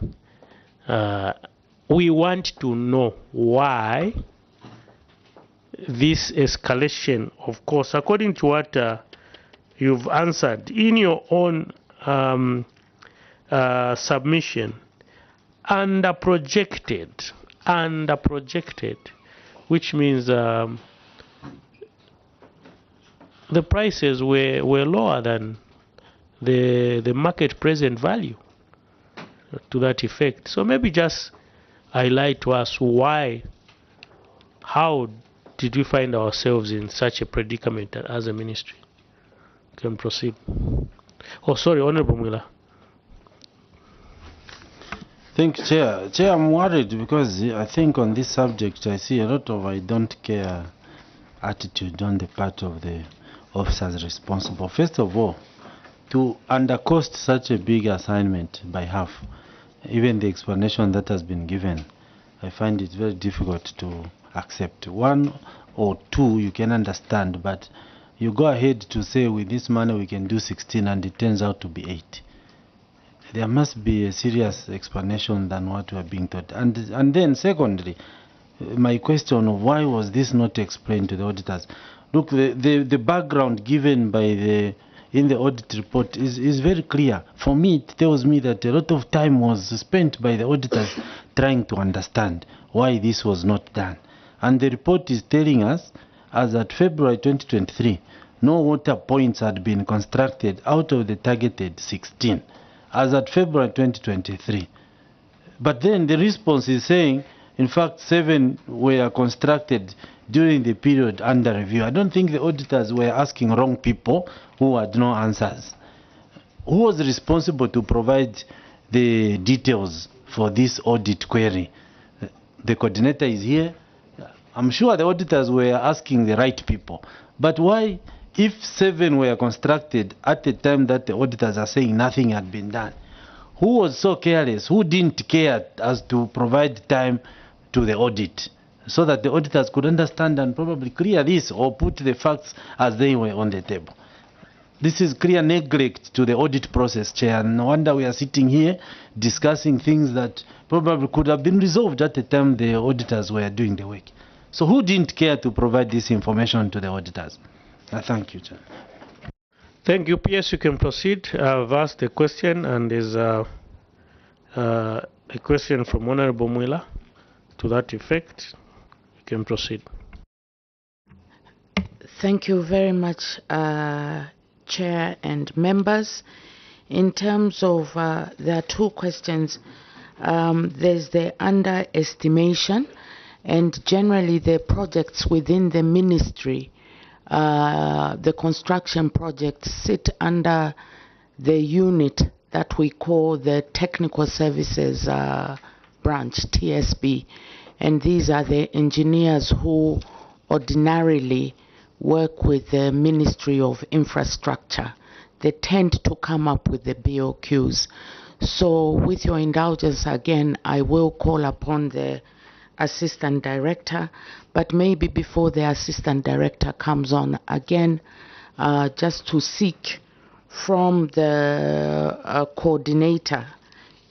We want to know why this escalation of course, according to what you've answered in your own submission, under projected, which means the prices were lower than the market present value to that effect. So maybe just highlight to us why, how did we find ourselves in such a predicament as a ministry? You can proceed. Oh, sorry, Honorable Mwila. Thank you, Chair. Chair, I'm worried because I think on this subject I see a lot of I don't care attitude on the part of the officers responsible. First of all, to undercost such a big assignment by half, even the explanation that has been given, I find it very difficult to accept. One or two you can understand, but you go ahead to say with this money we can do 16 and it turns out to be 8. There must be a serious explanation than what we are being taught. And then secondly, my question of why was this not explained to the auditors? Look, the background given by in the audit report is very clear. For me, it tells me that a lot of time was spent by the auditors trying to understand why this was not done. And the report is telling us, as at February 2023, no water points had been constructed out of the targeted 16, as at February 2023. But then the response is saying, in fact, 7 were constructed during the period under review. I don't think the auditors were asking wrong people who had no answers. Who was responsible to provide the details for this audit query? The coordinator is here. I'm sure the auditors were asking the right people. But why, if 7 were constructed at the time that the auditors are saying nothing had been done, who was so careless? Who didn't care as to provide time to the audit so that the auditors could understand and probably clear this or put the facts as they were on the table? This is clear neglect to the audit process, Chair, and no wonder we are sitting here discussing things that probably could have been resolved at the time the auditors were doing the work. So who didn't care to provide this information to the auditors? Thank you, Chair. Thank you. PS, you can proceed. I've asked the question and there's a question from Honorable Mwila to that effect. You can proceed. Thank you very much, Chair and members. In terms of, there are 2 questions. There's the underestimation, and generally the projects within the ministry, the construction projects sit under the unit that we call the Technical Services Branch, TSB. And these are the engineers who ordinarily work with the Ministry of Infrastructure. They tend to come up with the BOQs. So with your indulgence again, I will call upon the Assistant Director, but maybe before the Assistant Director comes on again, just to seek from the coordinator,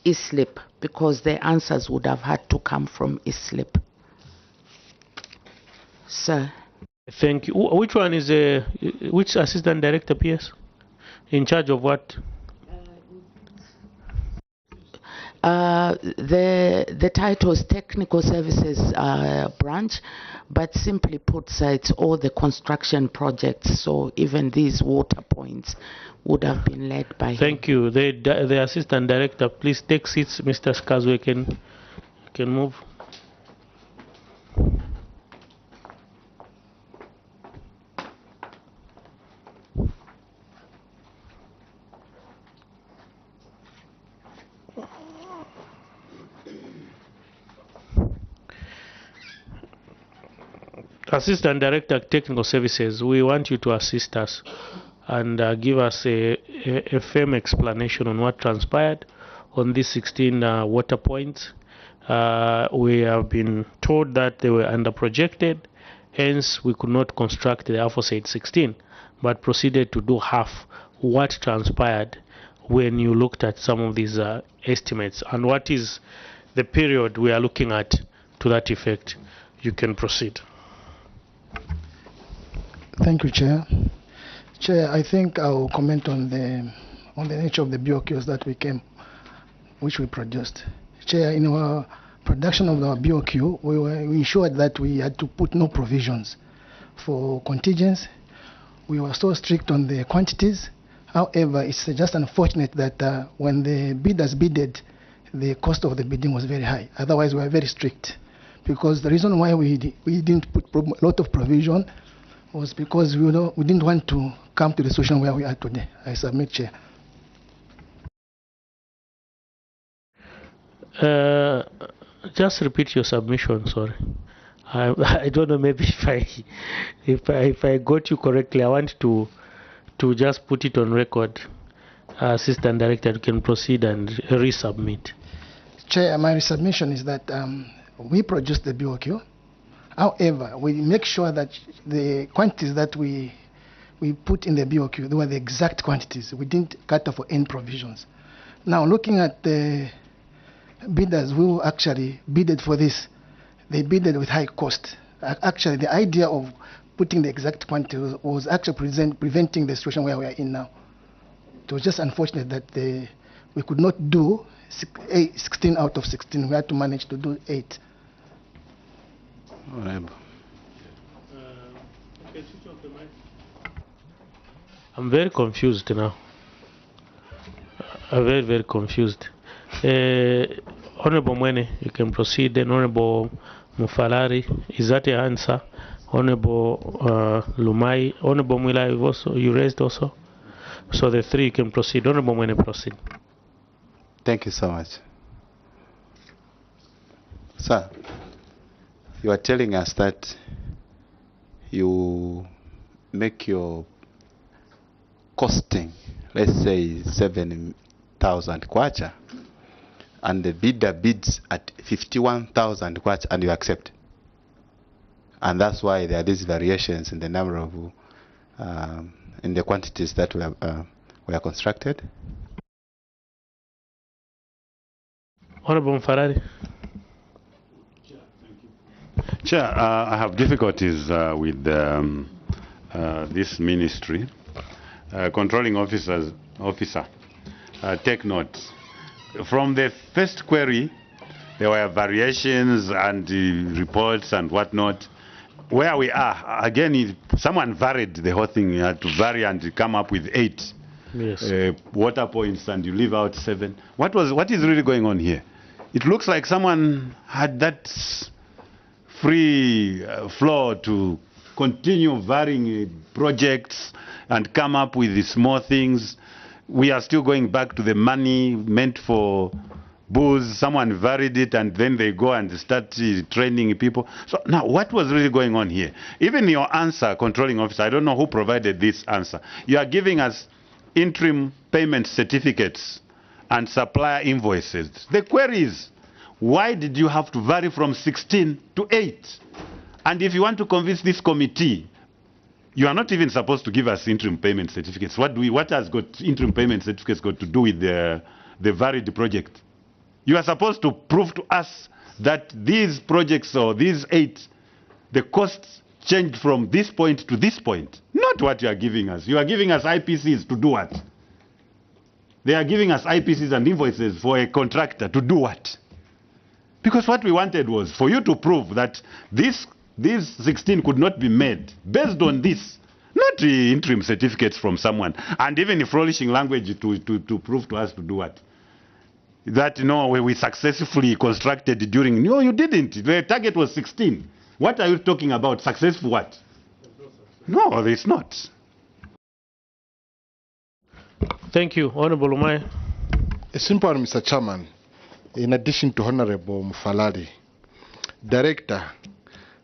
ISLIP, because the answers would have had to come from ISLIP. Sir. Thank you. Which one is which Assistant Director, PS? In charge of what? The title is Technical Services Branch, but simply put, it's all the construction projects. So even these water points would have been led by him. Thank you. The Assistant Director, please take seats. Mr. Skazwe can move. Assistant Director, Technical Services, we want you to assist us and give us a firm explanation on what transpired on these 16 water points. We have been told that they were under-projected, hence we could not construct the aforesaid 16, but proceeded to do half. What transpired when you looked at some of these estimates, and what is the period we are looking at to that effect? You can proceed. Thank you, Chair. Chair, I think I'll comment on the nature of the BOQs that which we produced. Chair, in our production of our BOQ, we ensured that we had to put no provisions for contingents. We were so strict on the quantities. However, it's just unfortunate that when the bidders bidded, the cost of the bidding was very high. Otherwise, we were very strict. Because the reason why we didn't put a lot of provision was because we didn't want to come to the situation where we are today. I submit, Chair. Just repeat your submission, sorry. I don't know, maybe if I got you correctly, I want to just put it on record. Assistant Director, you can proceed and resubmit. Chair, my resubmission is that we produced the BOQ. However, we make sure that the quantities that we put in the BOQ, they were the exact quantities. We didn't cater for any provisions. Now, looking at the bidders who actually bidded for this, they bidded with high cost. Actually, the idea of putting the exact quantity was actually preventing the situation where we are in now. It was just unfortunate that we could not do 16 out of 16. We had to manage to do 8. I'm very confused now. I'm very, very confused. Honorable Mwene, you can proceed. Then Honorable Mufalari, is that your answer? Honorable Lumai, Honorable Mwila, you raised also? So the three, you can proceed. Honorable Mwene, proceed. Thank you so much. Sir, you are telling us that you make your costing, let's say 7,000 kwacha, and the bidder bids at 51,000 kwacha, and you accept. And that's why there are these variations in the number of, in the quantities that were constructed. Honorable Ferrari. Chair, I have difficulties with this ministry. Controlling officer, take note. From the first query, there were variations and reports and whatnot. Where we are, again, someone varied the whole thing. You had to vary and come up with 8 water points, and you leave out 7. What is really going on here? It looks like someone had that free floor to continue varying projects and come up with the small things. We are still going back to the money meant for booze. Someone varied it and then they go and start training people. So now what was really going on here? Even your answer, controlling officer, I don't know who provided this answer. You are giving us interim payment certificates and supplier invoices. The query is, why did you have to vary from 16 to 8? And if you want to convince this committee, you are not even supposed to give us interim payment certificates. What has got interim payment certificates got to do with the varied project? You are supposed to prove to us that these projects or these 8, the costs changed from this point to this point. Not what you are giving us. You are giving us IPCs to do what? They are giving us IPCs and invoices for a contractor to do what? Because what we wanted was for you to prove that these 16 could not be made based on this, not the interim certificates from someone. And even in flourishing language to prove to us to do what? That, no, we successfully constructed during, no, you didn't. The target was 16. What are you talking about? Successful what? No, it's not. Thank you. Honorable Umai. A simple one, Mr. Chairman. In addition to Honorable Mufalali, Director,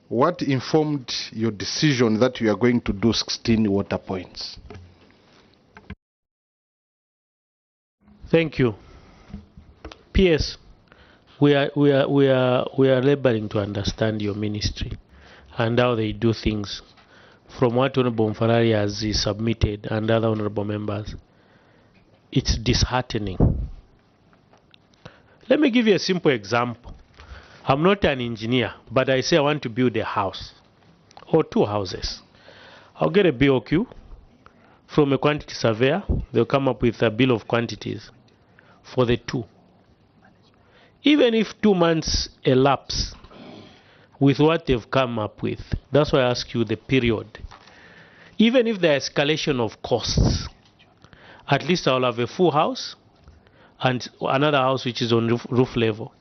what informed your decision that you are going to do 16 water points? Thank you. PS, we are laboring to understand your ministry and how they do things. From what Honorable Mfarari has submitted and other honorable members, it's disheartening. Let me give you a simple example. I'm not an engineer, but I say I want to build a house or 2 houses. I'll get a BOQ from a quantity surveyor. They'll come up with a bill of quantities for the 2. Even if 2 months elapse with what they've come up with, that's why I ask you the period. Even if the escalation of costs, at least I'll have a full house and another house which is on roof level.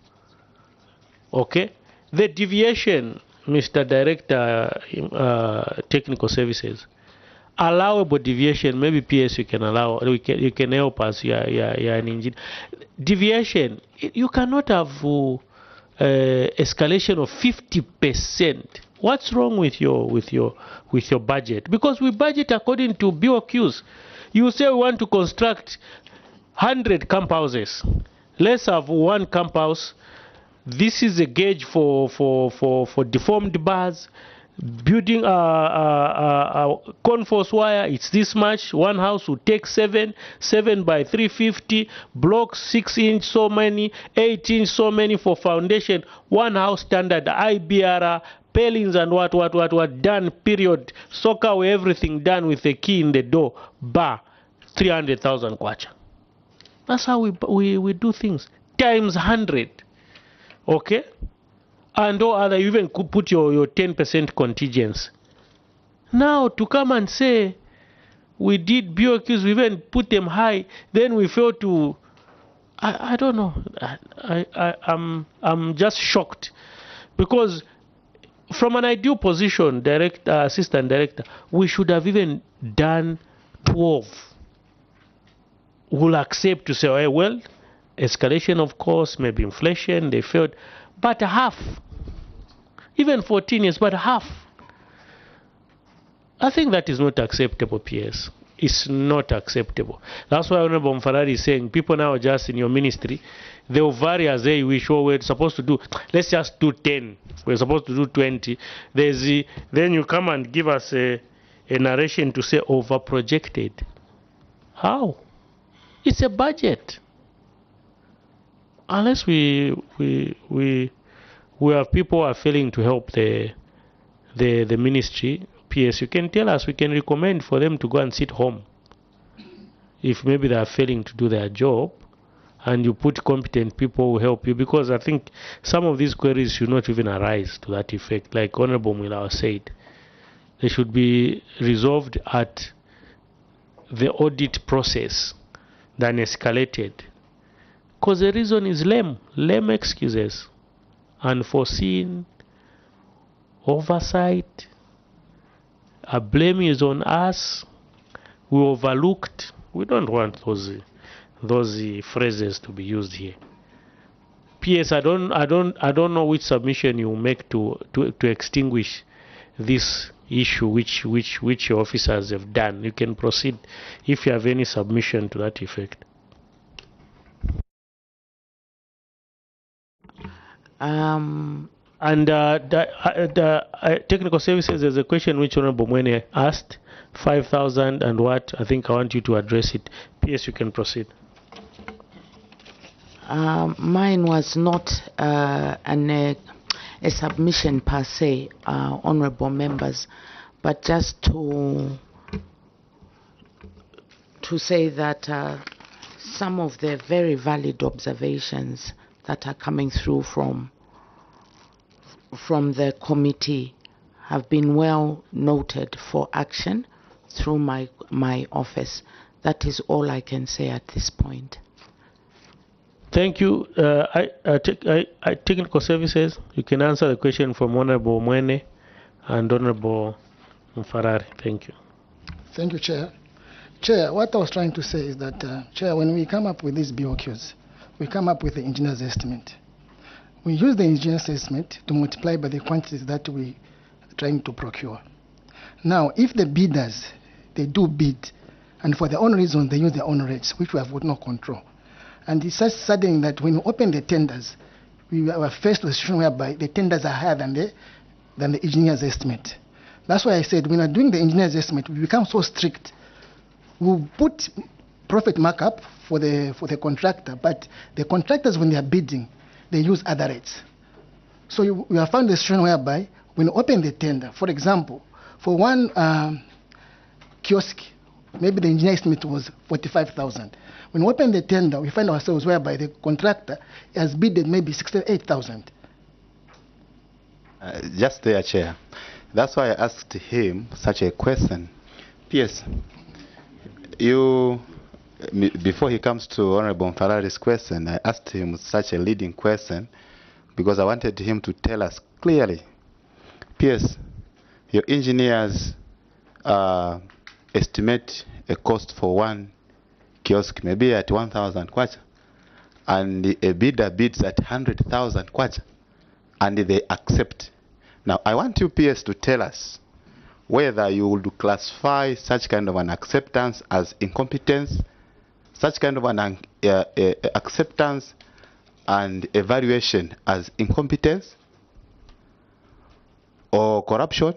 Okay? The deviation, Mr. Director, Technical Services, allowable deviation, maybe PS you can allow, you can help us, you're an engineer. Deviation, you cannot have escalation of 50%. What's wrong with your budget? Because we budget according to BOQs. You say we want to construct 100 camp houses. Let's have 1 camp house. This is a gauge for deformed bars. Building conforce wire, it's this much. 1 house will take 7 by 350. Blocks 6 inch so many, 8 inch so many for foundation. 1 house standard IBR, palings and what done, period. Soccer, everything done with a key in the door. Bar 300,000 kwacha. That's how we do things. Times 100. Okay? And or other, you even could put your 10% contingency. Now to come and say we did BOQs, we even put them high, then we fail to, I don't know. I'm just shocked, because from an ideal position, assistant director, we should have even done 12. We'll accept to say, oh, well, escalation of course, maybe inflation, they failed, but half, even 14 years, but half. I think that is not acceptable, PS. It's not acceptable. That's why Honorable Mfarari is saying people now just in your ministry, they will vary as they wish. Oh, we're supposed to do, let's just do 10. We're supposed to do 20. Then you come and give us a narration to say over projected. How? It's a budget. Unless we have people who are failing to help the ministry, PS, you can tell us, we can recommend for them to go and sit home if maybe they are failing to do their job, and you put competent people who help you, because I think some of these queries should not even arise to that effect. Like Honorable Mwila said, they should be resolved at the audit process than escalated Because the reason is lame excuses, unforeseen, oversight, a blame is on us, we overlooked. We don't want those phrases to be used here. PS, I don't know which submission you make to extinguish this issue which your officers have done. You can proceed if you have any submission to that effect. And the technical services, there's a question which Honorable Mwene asked, 5,000 and what? I think I want you to address it. PS, you can proceed. Mine was not a submission per se, honorable members, but just to say that some of the very valid observations that are coming through from the committee have been well noted for action through my office. That is all I can say at this point. Thank you. Technical services, you can answer the question from Honorable Mwene and Honorable Mfarari. Thank you. Thank you, Chair. Chair, what I was trying to say is that, Chair, when we come up with these BOQs, we come up with the engineer's estimate. We use the engineer's estimate to multiply by the quantities that we are trying to procure. Now, if the bidders, they do bid, and for their own reasons, they use their own rates, which we have no control. And it's such sudden that when we open the tenders, we are faced with a situation whereby the tenders are higher than the engineer's estimate. That's why I said when we are doing the engineer's estimate, we become so strict. We'll put profit markup for the contractor, but the contractors, when they are bidding, they use other rates. So we have found a situation whereby when we open the tender, for example, for one kiosk, maybe the engineer estimate was 45,000. When we open the tender, we find ourselves whereby the contractor has bidded maybe 68,000. Just there, Chair. That's why I asked him such a question. PS, before he comes to Honorable Mfarari's question, I asked him such a leading question because I wanted him to tell us clearly. PS, your engineers estimate a cost for one kiosk maybe at 1,000 kwacha, and a bidder bids at 100,000 kwacha, and they accept. Now, I want you, PS, to tell us whether you would classify such kind of an acceptance as incompetence, such kind of an acceptance and evaluation as incompetence, or corruption,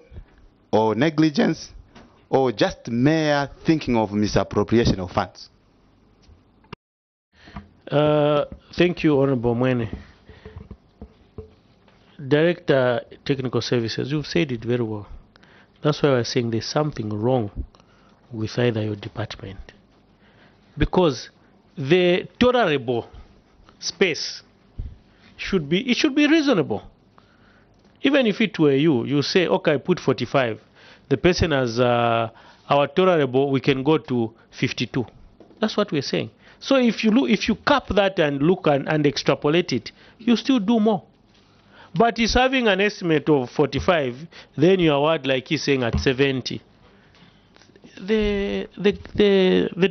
or negligence, or just mere thinking of misappropriation of funds. Thank you, Honorable Mwene. Director, Technical Services, you've said it very well. That's why I was saying there's something wrong with either your department. Because the tolerable space should be reasonable. Even if it were you say, okay, I put 45. The person has our tolerable, we can go to 52. That's what we're saying. So if you cap that and look and extrapolate it, you still do more. But he's having an estimate of 45, then you award, like he's saying, at 70. The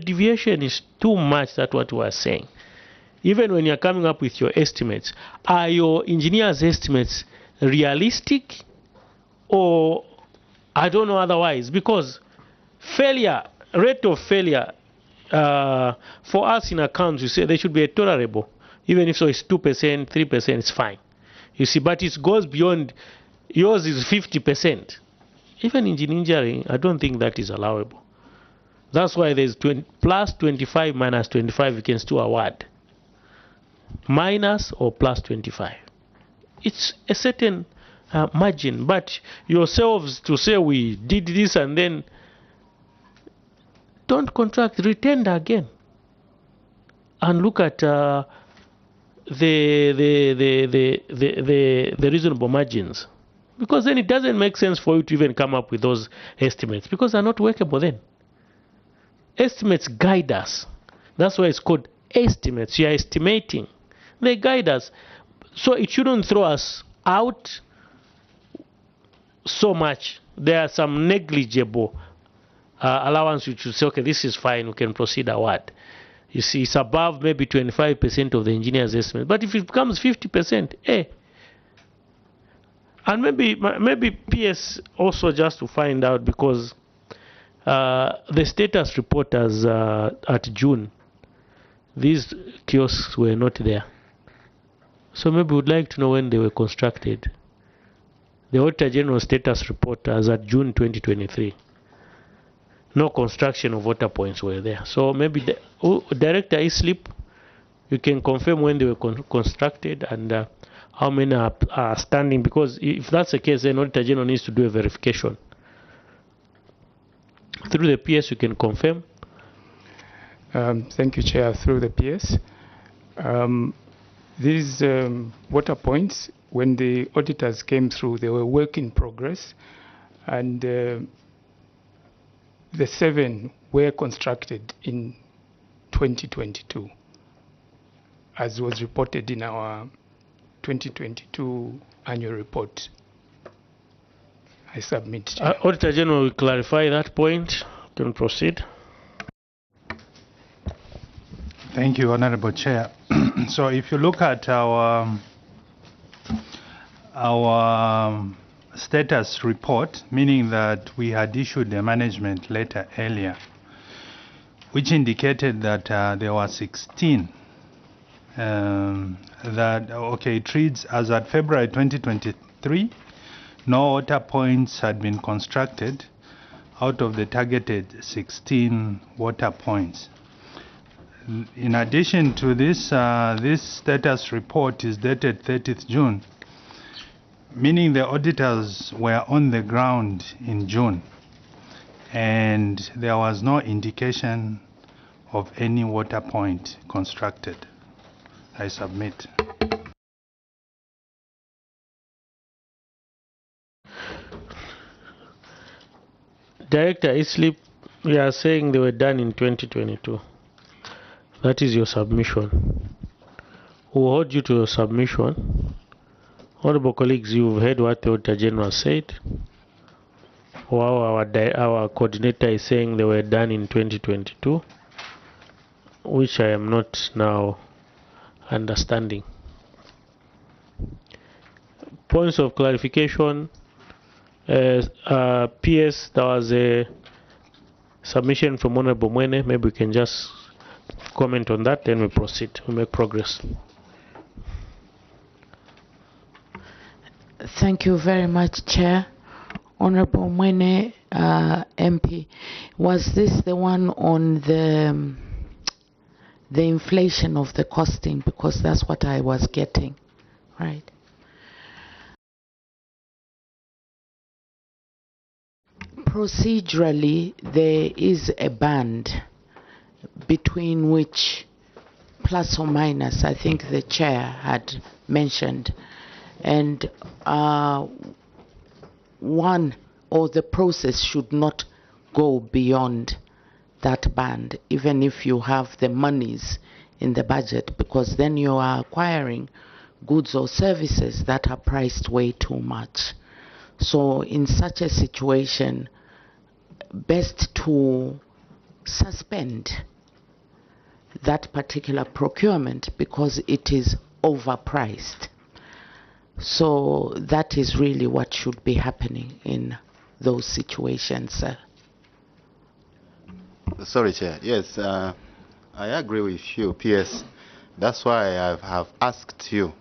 deviation is too much. That's what we are saying. Even when you're coming up with your estimates, are your engineers' estimates realistic, or I don't know otherwise? Because rate of failure, for us in accounts, we say there should be a tolerable. Even if so it's 2%, 3%, it's fine. You see, but it goes beyond. Yours is 50%. Even in engineering, I don't think that is allowable. That's why there's plus 25 minus 25, you can still award. Minus or plus 25. It's a certain margin, but yourselves to say we did this and then don't contract, retender again, and look at the reasonable margins, because then it doesn't make sense for you to even come up with those estimates because they're not workable then. Estimates guide us. That's why it's called estimates. You are estimating. They guide us. So it shouldn't throw us out so much. There are some negligible allowance which you say, okay, this is fine, we can proceed award. You see, it's above maybe 25% of the engineer's estimate. But if it becomes 50%, and maybe PS also just to find out, because the status report as at June, these kiosks were not there. So maybe we'd like to know when they were constructed. The Auditor General status report as at June 2023. No construction of water points were there. So maybe the Director Islip, you can confirm when they were constructed and how many are standing, because if that's the case, then Auditor General needs to do a verification. Through the PS, you can confirm. Thank you, Chair. Through the PS. These water points, when the auditors came through, they were work in progress, and the 7 were constructed in 2022, as was reported in our 2022 annual report. I submit. Auditor General will clarify that point. You can proceed. Thank you, Honorable Chair. So if you look at our status report, meaning that we had issued a management letter earlier, which indicated that there were 16 it reads, as at February 2023, no water points had been constructed out of the targeted 16 water points. In addition to this, this status report is dated 30th June, meaning the auditors were on the ground in June, and there was no indication of any water point constructed. I submit. Director Islip, you are saying they were done in 2022. That is your submission. We'll hold you to your submission. Honorable colleagues, you've heard what the Auditor General said. While our coordinator is saying they were done in 2022, which I am not now understanding. Points of clarification. PS, there was a submission from Honorable Mwene. Maybe we can just comment on that, then we proceed. We make progress. Thank you very much, Chair. Honorable Mwene, MP, was this the one on the inflation of the costing? Because that's what I was getting, right? Procedurally, there is a band between which plus or minus, I think the Chair had mentioned, and one or the process should not go beyond that band, even if you have the monies in the budget, because then you are acquiring goods or services that are priced way too much. So in such a situation, best to suspend that particular procurement because it is overpriced. So that is really what should be happening in those situations, sir. Sorry, Chair. Yes, I agree with you, PS. That's why I have asked you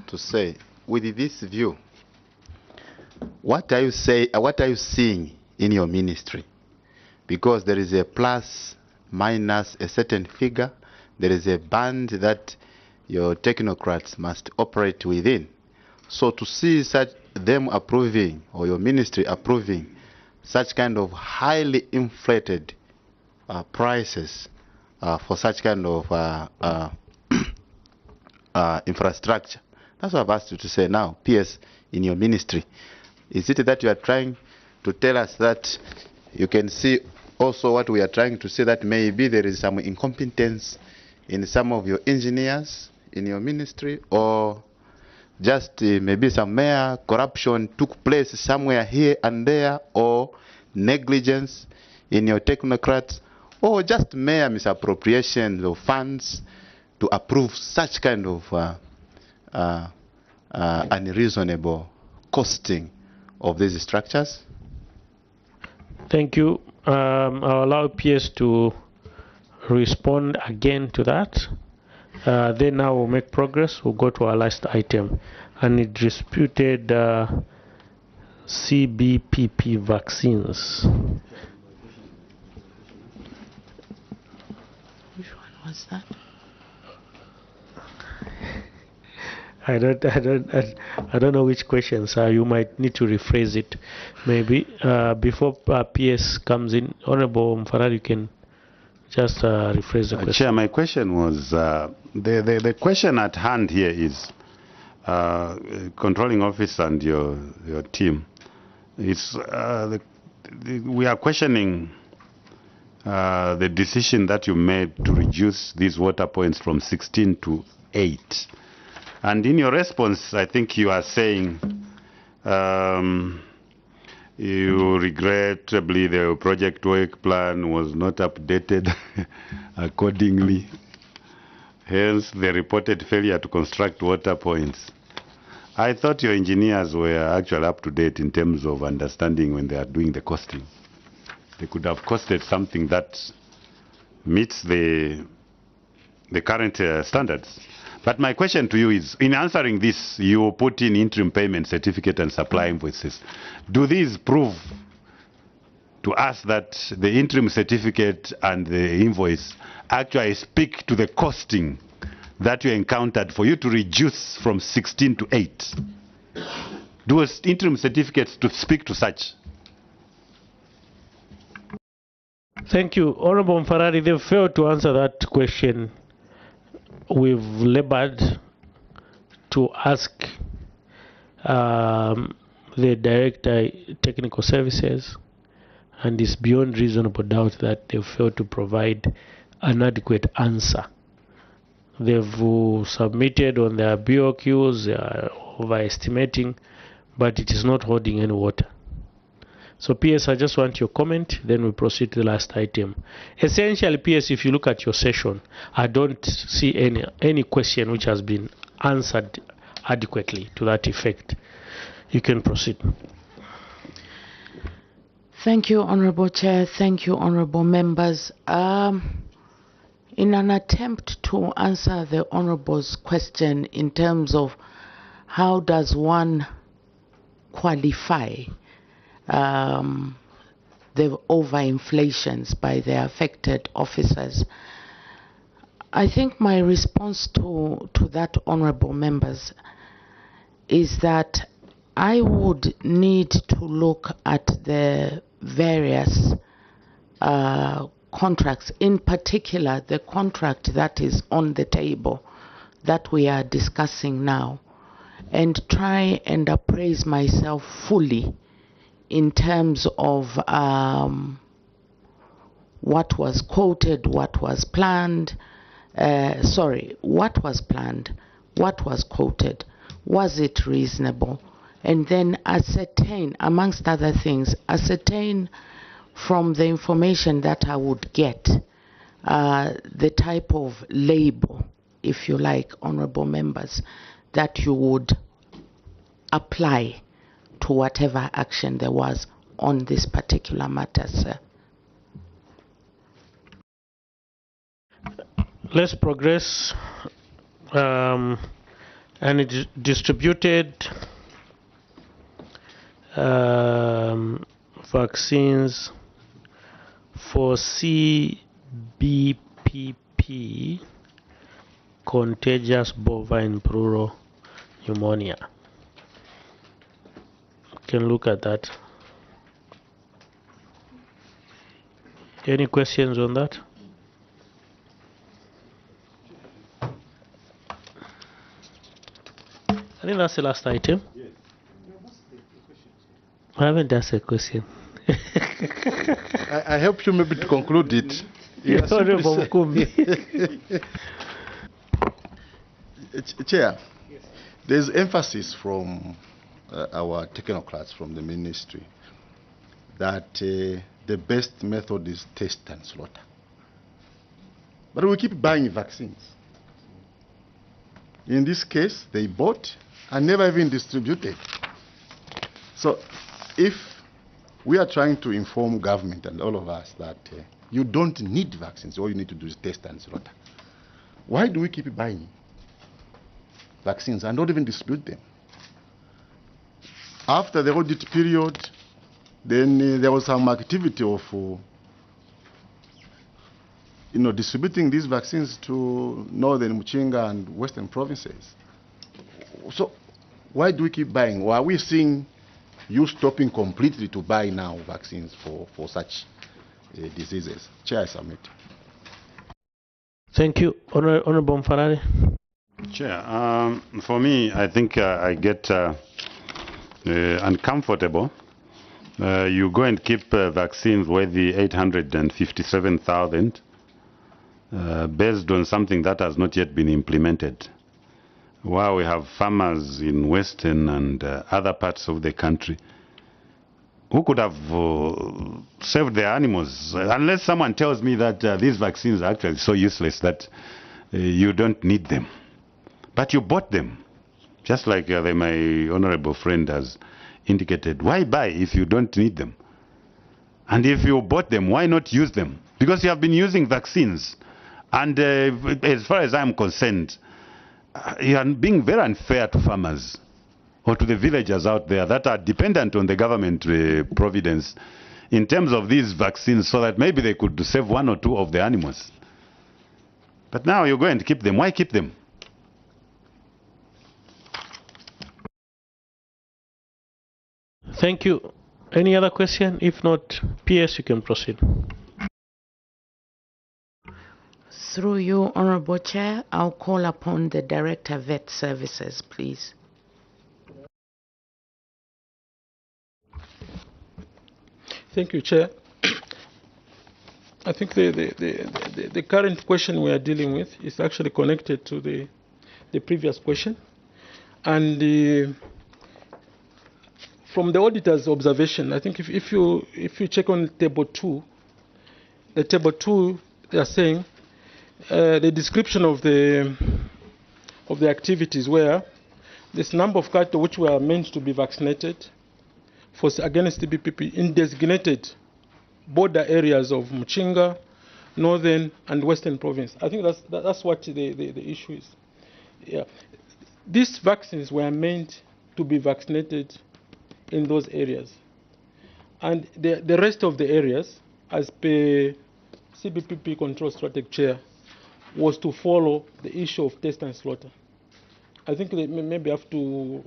to say, with this view, what are you seeing in your ministry? Because there is a plus, minus a certain figure. There is a band that your technocrats must operate within. So to see such them approving, or your ministry approving, such kind of highly inflated prices for such kind of infrastructure. That's what I've asked you to say now, PS, in your ministry. Is it that you are trying to tell us that you can see also what we are trying to say, that maybe there is some incompetence in some of your engineers in your ministry, or just maybe some mere corruption took place somewhere here and there, or negligence in your technocrats, or just mere misappropriation of funds to approve such kind of unreasonable costing of these structures? Thank you. I'll allow PS to respond again to that. Then now we'll make progress. We'll go to our last item. Undisputed CBPP vaccines. Which one was that? I don't know which questions. You might need to rephrase it, maybe before PS comes in. Honorable Mfarad, you can just rephrase the question. Chair, my question was the question at hand here is controlling office and your team. It's we are questioning the decision that you made to reduce these water points from 16 to 8. And in your response, I think you are saying you regrettably the project work plan was not updated accordingly, hence the reported failure to construct water points. I thought your engineers were actually up to date in terms of understanding when they are doing the costing. They could have costed something that meets the current standards. But my question to you is, in answering this, you put in interim payment certificate and supply invoices. Do these prove to us that the interim certificate and the invoice actually speak to the costing that you encountered for you to reduce from 16 to 8? Do interim certificates to speak to such? Thank you. Honorable Mfarari, they failed to answer that question. We've labored to ask the Director Technical Services, and it's beyond reasonable doubt that they failed to provide an adequate answer. They've submitted on their BOQs, they are overestimating, but it is not holding any water. So PS, I just want your comment, then we proceed to the last item. Essentially, PS, if you look at your session, I don't see any question which has been answered adequately to that effect. You can proceed. Thank you, Honorable Chair. Thank you, Honorable Members. In an attempt to answer the Honorable's question in terms of how does one qualify the overinflations by the affected officers, I think my response to that, Honorable Members, is that I would need to look at the various contracts, in particular the contract that is on the table that we are discussing now, and try and appraise myself fully in terms of what was quoted, what was planned, what was planned, what was quoted, was it reasonable, and then ascertain, amongst other things, ascertain from the information that I would get the type of label, if you like, Honorable Members, that you would apply to whatever action there was on this particular matter, sir. Let's progress. And it distributed vaccines for CBPP, contagious bovine pleural pneumonia. Can look at that. Any questions on that? I think that's the last item. I haven't asked a question. I help you maybe to conclude it. You are simply Honorable saying- Mkumbi. Chair, there's emphasis from our technocrats from the ministry that the best method is test and slaughter. But we keep buying vaccines. In this case, they bought and never even distributed. So if we are trying to inform government and all of us that you don't need vaccines, all you need to do is test and slaughter, why do we keep buying vaccines and not even distribute them? After the audit period, then there was some activity of distributing these vaccines to northern Muchinga and western provinces. So why do we keep buying? Or are we seeing you stopping completely to buy now vaccines for such diseases? Chair, I submit. Thank you. Honorable Mfarare. Chair, for me, I think I get uncomfortable. You go and keep vaccines worth the 857,000 based on something that has not yet been implemented. While we have farmers in western and other parts of the country who could have saved their animals, unless someone tells me that these vaccines are actually so useless that you don't need them. But you bought them, just like my honorable friend has indicated. Why buy if you don't need them? And if you bought them, why not use them? Because you have been using vaccines. And as far as I'm concerned, you are being very unfair to farmers or to the villagers out there that are dependent on the government providence in terms of these vaccines, so that maybe they could save one or two of the animals. But now you're going to keep them. Why keep them? Thank you. Any other question? If not, PS, you can proceed. Through you, Honorable Chair, I'll call upon the Director Vet Services, please. Thank you, Chair. I think the current question we are dealing with is actually connected to the previous question. And from the auditor's observation, I think if you check on table 2, the table 2, they are saying the description of the activities where this number of cattle which were meant to be vaccinated against TBPP in designated border areas of Muchinga, northern and western province. I think that's what the issue is. Yeah. These vaccines were meant to be vaccinated in those areas. And the rest of the areas, as per CBPP Control Strategy Chair, was to follow the issue of test and slaughter. I think they maybe have to,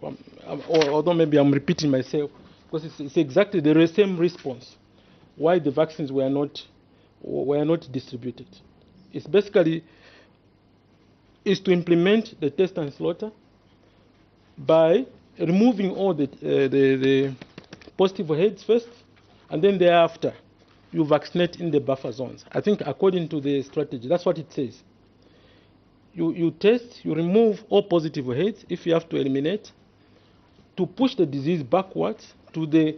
although maybe I'm repeating myself, because it's exactly the same response why the vaccines were not distributed. It's basically is to implement the test and slaughter by removing all the positive heads first, and then thereafter you vaccinate in the buffer zones. I think according to the strategy, that's what it says. You test, you remove all positive heads if you have to eliminate, to push the disease backwards to the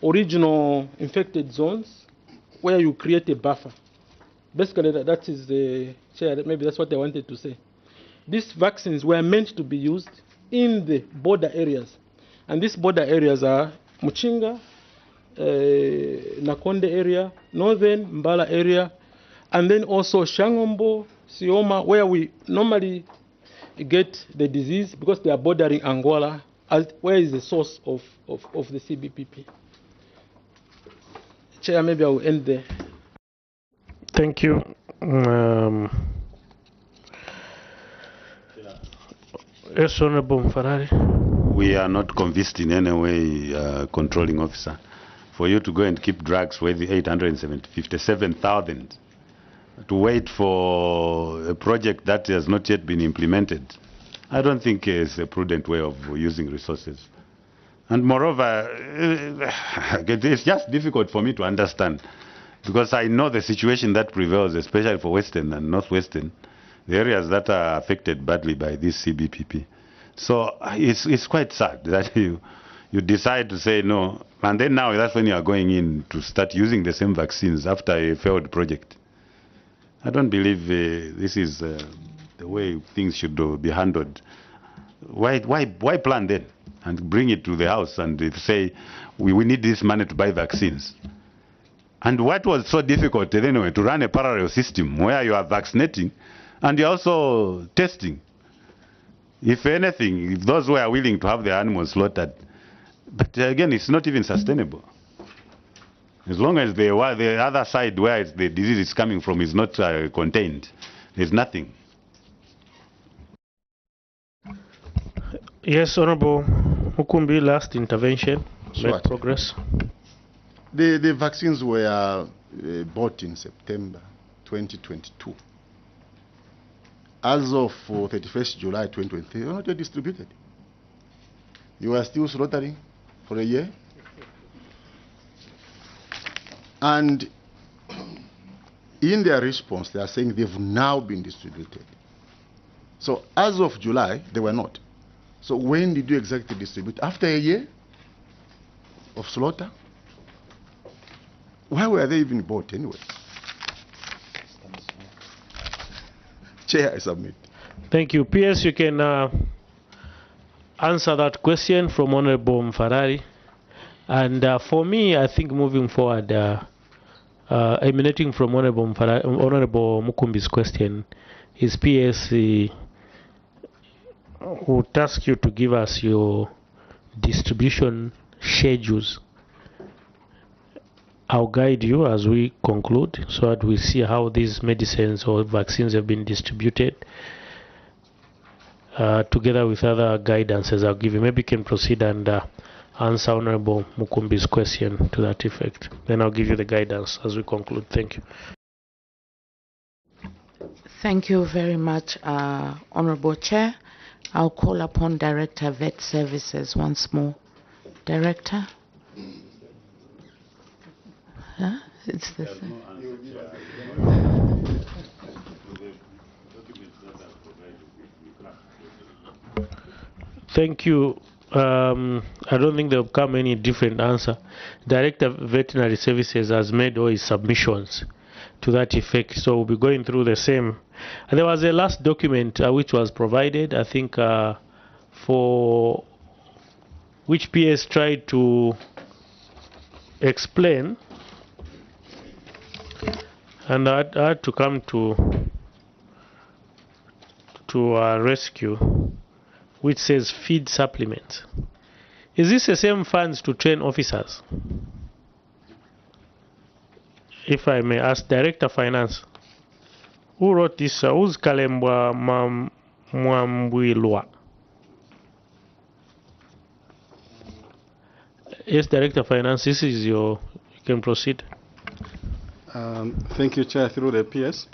original infected zones where you create a buffer. Basically, that is the chair. Maybe that's what I wanted to say. These vaccines were meant to be used in the border areas. And these border areas are Muchinga, Nakonde area, northern Mbala area, and then also Shangombo, Sioma, where we normally get the disease because they are bordering Angola, where is the source of the CBPP. Chair, maybe I will end there. Thank you. Yes, Honorable Mfarare. We are not convinced in any way, controlling officer, for you to go and keep drugs worth 857,000 to wait for a project that has not yet been implemented. I don't think it's a prudent way of using resources. And moreover, it's just difficult for me to understand Because I know the situation that prevails, especially for Western and Northwestern, the areas that are affected badly by this CBPP. So it's quite sad that you decide to say no, and then now that's when you are going in to start using the same vaccines after a failed project. I don't believe this is the way things should be handled. Why plan then and bring it to the house and say we need this money to buy vaccines? And what was so difficult anyway to run a parallel system where you are vaccinating and you're also testing? If anything, if those who are willing to have their animals slaughtered, but again, it's not even sustainable. As long as the other side where the disease is coming from is not contained, there's nothing. Yes, Honorable Mukumbi, last intervention. Sure. Make progress. The vaccines were bought in September 2022. As of 31st July 2023, they were not yet distributed. You are still slaughtering for a year. And in their response, they are saying they've now been distributed. So as of July, they were not. So when did you exactly distribute? After a year of slaughter? Why were they even bought anyway? Chair, I submit. Thank you. PS, you can answer that question from Honorable Mfarari. And for me, I think moving forward, emanating from Honorable Mukumbi's question, is PS would ask you to give us your distribution schedules. I'll guide you as we conclude so that we see how these medicines or vaccines have been distributed together with other guidances I'll give you. Maybe you can proceed and answer Honorable Mukumbi's question to that effect. Then I'll give you the guidance as we conclude. Thank you. Thank you very much, Honorable Chair. I'll call upon Director Vet Services once more. Director? Huh? It's the same. Thank you. I don't think there will come any different answer. Director of Veterinary Services has made all his submissions to that effect, so we'll be going through the same. And there was a last document which was provided, I think, for which PS tried to explain, and I had to come to rescue, which says feed supplements. Is this the same funds to train officers? If I may ask, Director Finance, who wrote this? Who's Kalembwa Mwambwilwa? Yes, Director Finance, this is you can proceed. Thank you, Chair, through the PS.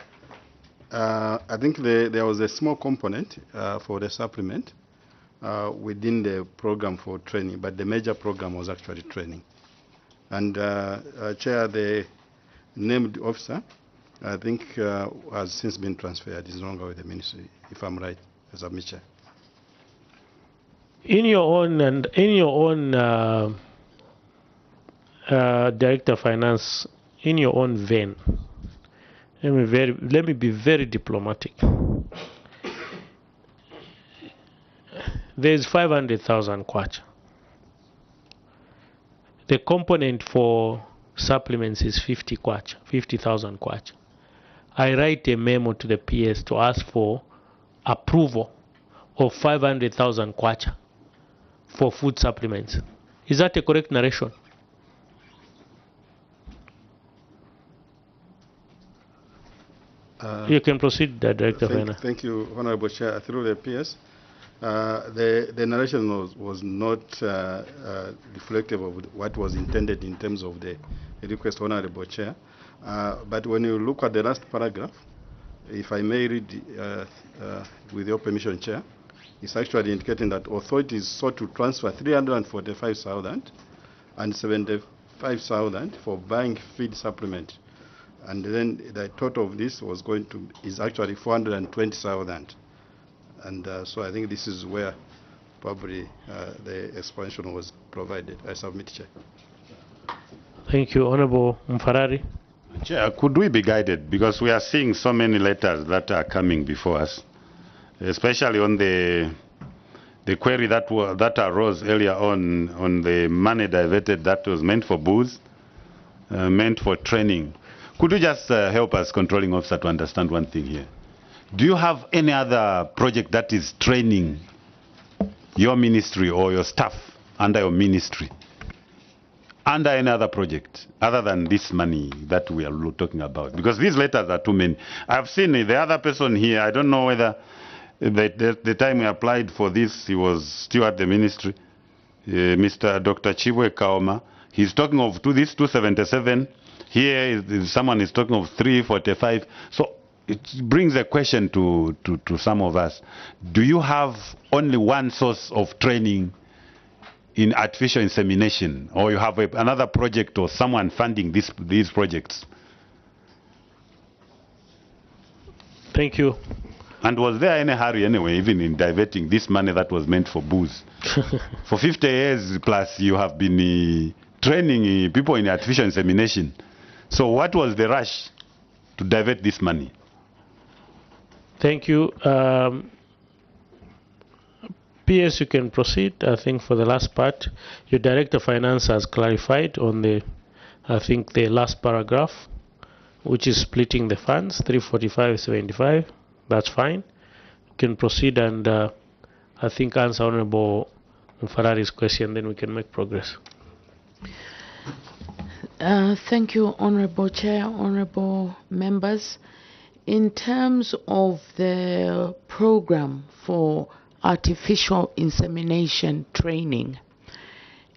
I think there was a small component for the supplement within the program for training, but the major program was actually training. And Chair, the named officer, I think has since been transferred. He's no longer with the ministry, if I'm right, as a Chair. In your own Director of Finance, in your own vein, let me be very diplomatic. There's 500,000 kwacha. The component for supplements is 50,000 kwacha. I write a memo to the PS to ask for approval of 500,000 kwacha for food supplements. Is that a correct narration? You can proceed, Director. Thank you, Honorable Chair. Through the PS, the narration was not reflective of what was intended in terms of the request, Honorable Chair. But when you look at the last paragraph, if I may read with your permission, Chair, it's actually indicating that authorities sought to transfer 345,000 and 75,000 for buying feed supplement And then the total of this is actually 420,000. And so I think this is where probably the explanation was provided. I submit, Chair. Thank you. Honorable Mfarari. Chair, could we be guided? Because we are seeing so many letters that are coming before us, especially on the query that arose earlier on the money diverted that was meant for booze, meant for training. Could you just help us, controlling officer, to understand one thing here? Do you have any other project that is training your ministry or your staff under your ministry, under any other project other than this money that we are talking about? Because these letters are too many. I've seen the other person here, I don't know whether the time he applied for this, he was still at the ministry, Mr. Dr. Chibwe Kaoma. He's talking of this 277. Here someone is talking of 345. So it brings a question to some of us. Do you have only one source of training in artificial insemination, or you have another project or someone funding these projects? Thank you. And was there any hurry anyway, even in diverting this money that was meant for booze? For 50 years plus, you have been training people in artificial insemination. So what was the rush to divert this money? Thank you. PS, you can proceed. I think for the last part, your Director of Finance has clarified on the last paragraph, which is splitting the funds, 345.75. That's fine. You can proceed and I think answer Honorable Mfarari's question, then we can make progress. Thank you, Honorable Chair, Honorable Members. In terms of the program for artificial insemination training,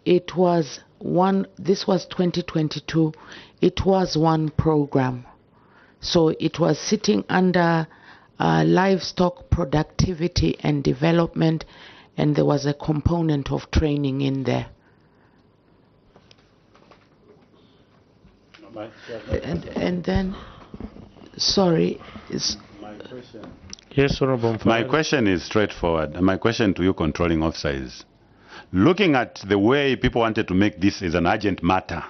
this was 2022, it was one program. So it was sitting under livestock productivity and development, and there was a component of training in there. And then, sorry, my question. Yes, Honorable. My question is straightforward. My question to you, controlling officer, is looking at the way people wanted to make this as an urgent matter,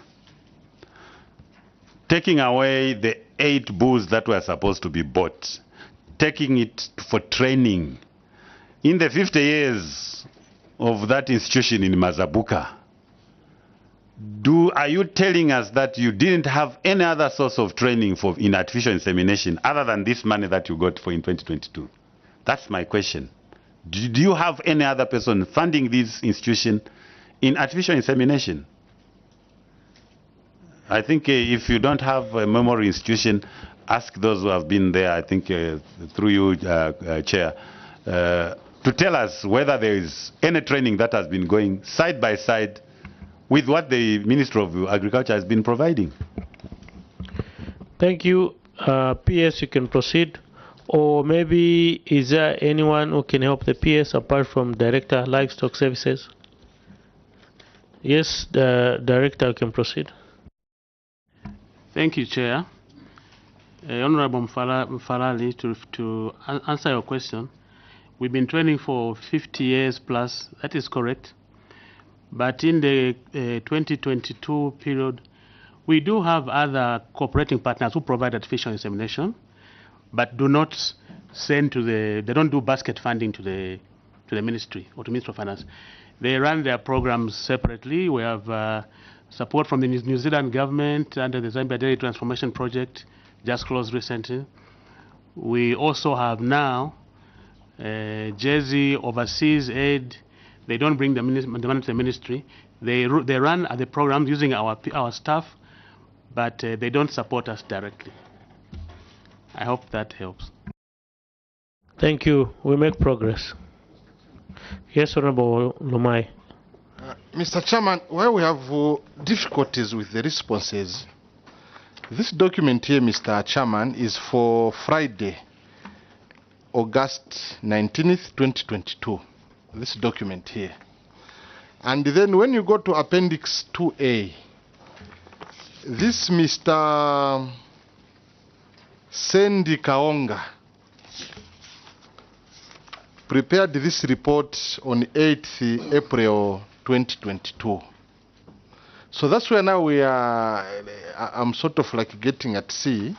taking away the 8 bulls that were supposed to be bought, taking it for training. In the 50 years of that institution in Mazabuka, are you telling us that you didn't have any other source of training in artificial insemination other than this money that you got in 2022? That's my question. Do you have any other person funding this institution in artificial insemination? I think if you don't have a memory institution, ask those who have been there, I think through you, Chair, to tell us whether there is any training that has been going side by side with what the Ministry of Agriculture has been providing. Thank you. PS, you can proceed. Or maybe is there anyone who can help the PS apart from Director Livestock Services? Yes, the Director can proceed. Thank you, Chair. Honorable Mfarali, to answer your question, we've been training for 50 years plus. That is correct. But in the 2022 period, we do have other cooperating partners who provide artificial insemination, but do not send to they don't do basket funding to the ministry or to Ministry of Finance. They run their programs separately. We have support from the New Zealand government under the Zambia Dairy Transformation Project, just closed recently. We also have now Jersey Overseas Aid. They don't bring the money to the ministry. They run the programs using our staff, but they don't support us directly. I hope that helps. Thank you. We make progress. Yes, Honorable Lumai. Mr. Chairman, where we have difficulties with the responses, this document here, Mr. Chairman, is for Friday, August 19th, 2022. This document here. And then when you go to Appendix 2A, this Mr. Sandy Kaonga prepared this report on 8th April 2022. So that's where now I'm sort of like getting at sea,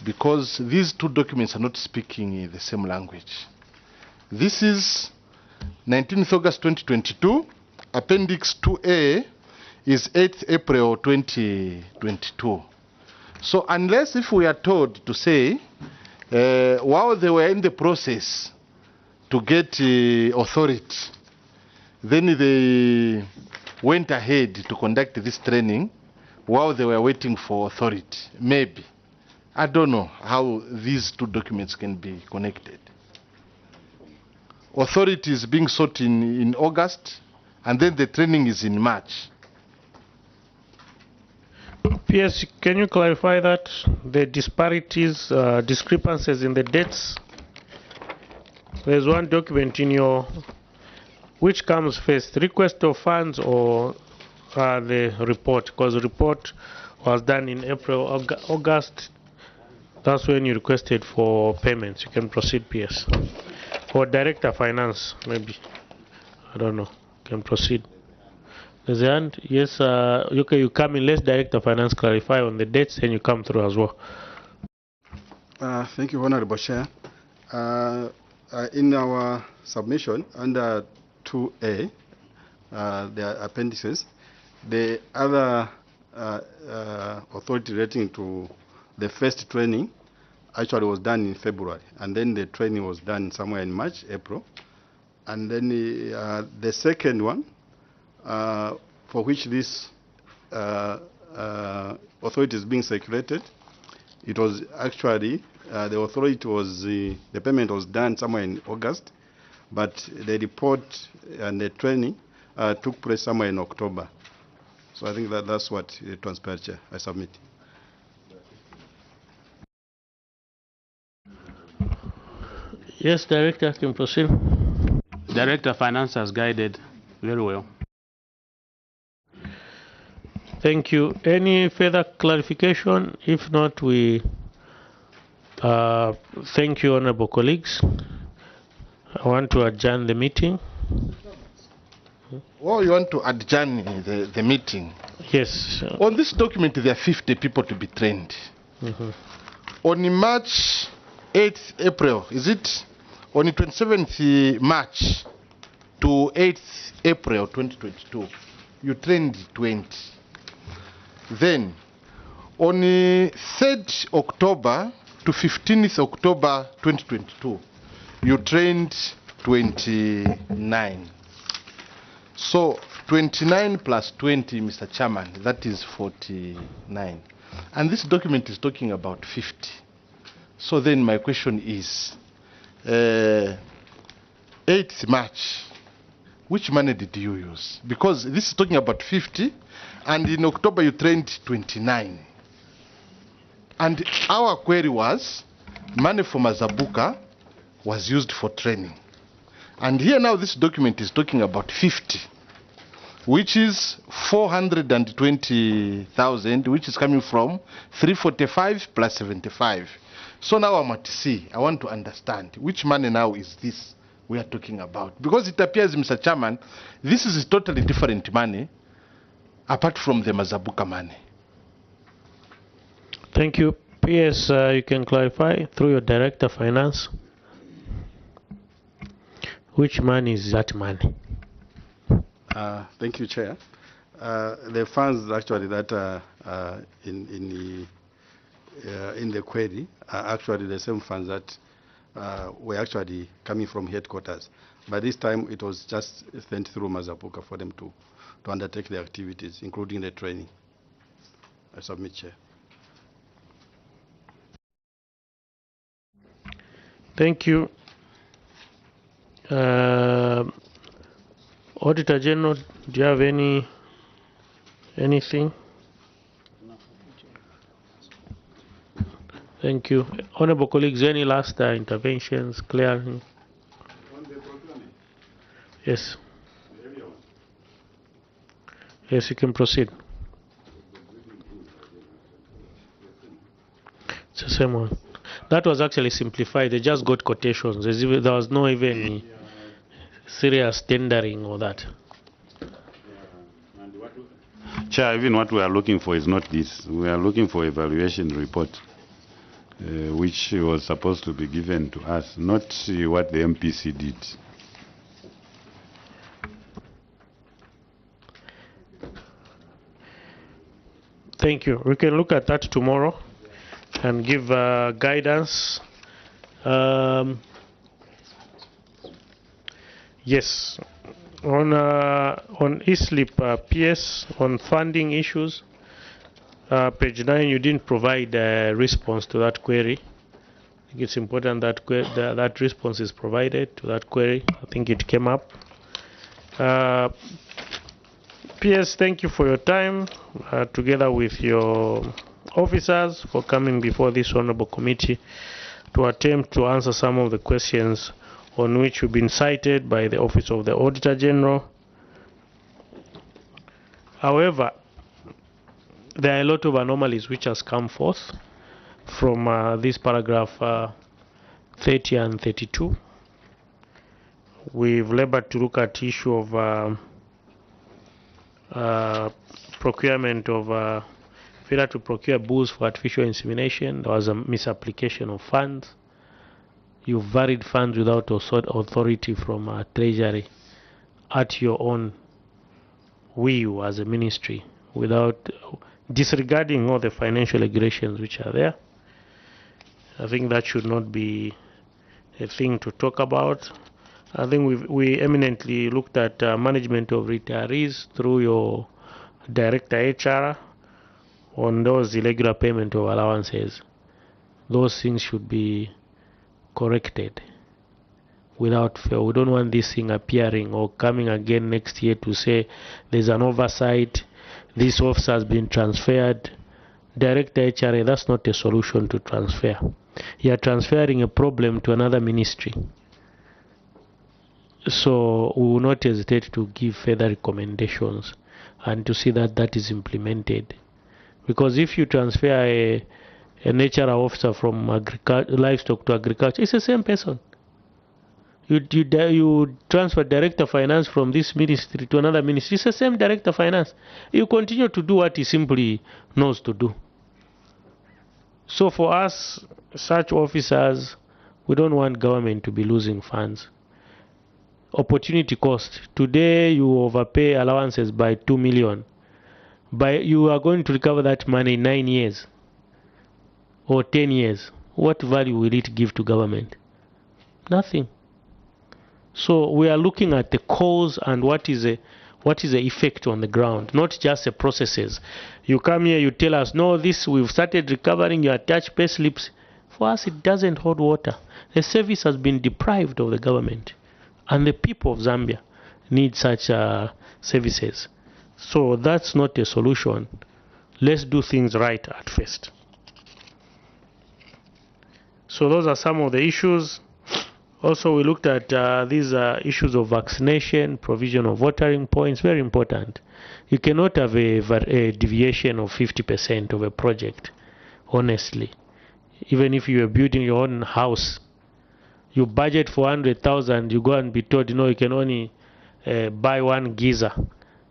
because these two documents are not speaking the same language. This is 19th August 2022, Appendix 2A is 8th April 2022. So unless if we are told to say, while they were in the process to get authority, then they went ahead to conduct this training while they were waiting for authority. Maybe. I don't know how these two documents can be connected. Authority is being sought in August, and then the training is in March. PS, can you clarify that? The disparities, discrepancies in the dates? There's one document in your, which comes first, request of funds or the report? Because the report was done in April, August. That's when you requested for payments. You can proceed, PS. Or Director Finance, maybe. I don't know. You can proceed. There's a hand. Yes, okay, you come in. Let's Director Finance clarify on the dates, and you come through as well. Thank you, Honorable Chair. In our submission under 2A, the appendices, the other authority relating to the first training actually was done in February, and then the training was done somewhere in March, April. And then the second one, for which this authority is being circulated, it was actually, the authority was, the payment was done somewhere in August, but the report and the training took place somewhere in October. So I think that's what transpired, Chair. I submit. Yes, Director, can proceed. Director Finance has guided very well. Thank you. Any further clarification? If not, we thank you, honorable colleagues. I want to adjourn the meeting. Oh, you want to adjourn the meeting? Yes. On this document, there are 50 people to be trained. On March 8th April, is it? On the 27th March to 8th April 2022, you trained 20. Then, on the 3rd October to 15th October 2022, you trained 29. So, 29 plus 20, Mr. Chairman, that is 49. And this document is talking about 50. So then my question is, 8th March, which money did you use? Because this is talking about 50, and in October you trained 29. And our query was, money from Mazabuka was used for training. And here now this document is talking about 50, which is 420,000, which is coming from 345 plus 75. So now I'm at C. I want to understand which money now is this we are talking about. Because it appears, Mr. Chairman, this is totally different money apart from the Mazabuka money. Thank you. PS, you can clarify through your Director Finance. Which money is that money? Thank you, Chair. The funds actually that are in the query are actually the same funds that were actually coming from headquarters. By this time, it was just sent through Mazabuka for them to undertake the activities, including the training. I submit, Chair. Thank you. Auditor General, do you have anything? Thank you. Honorable colleagues, any last interventions, clearing? Yes. Yes, you can proceed. It's a same one. That was actually simplified. They just got quotations. There was no even serious tendering or that. Chair, even what we are looking for is not this. We are looking for evaluation report, which was supposed to be given to us, not what the MPC did. Thank you. We can look at that tomorrow and give guidance. Yes, on e-slip PS, on funding issues, page 9, you didn't provide a response to that query. I think it's important that that response is provided to that query. I think it came up. PS, thank you for your time, together with your officers, for coming before this honorable committee to attempt to answer some of the questions on which you've been cited by the Office of the Auditor General. However, there are a lot of anomalies which has come forth from this paragraph 30 and 32. We've labored to look at the issue of procurement of failure to procure booze for artificial insemination. There was a misapplication of funds. You varied funds without authority from Treasury at your own will as a ministry, without disregarding all the financial regulations which are there. I think that should not be a thing to talk about. I think we eminently looked at management of retirees through your Director HR on those irregular payment of allowances. Those things should be corrected without fail. We don't want this thing appearing or coming again next year to say there's an oversight, this officer has been transferred. Director HRA, that's not a solution to transfer. You are transferring a problem to another ministry. So we will not hesitate to give further recommendations and to see that that is implemented. Because if you transfer an HR officer from livestock to agriculture, it's the same person. You transfer director finance from this ministry to another ministry, it's the same director finance. You continue to do what he simply knows to do. So for us, such officers, we don't want government to be losing funds. Opportunity cost. Today you overpay allowances by 2 million. You are going to recover that money in 9 years or 10 years. What value will it give to government? Nothing. So we are looking at the cause and what is the effect on the ground, not just the processes. You come here, you tell us, no, this we've started recovering, you attach pay slips. For us, it doesn't hold water. The service has been deprived of the government, and the people of Zambia need such services. So that's not a solution. Let's do things right at first. So those are some of the issues. Also, we looked at these issues of vaccination, provision of watering points, very important. You cannot have a deviation of 50% of a project, honestly. Even if you are building your own house, you budget for 100,000, you go and be told, you can only buy one geyser.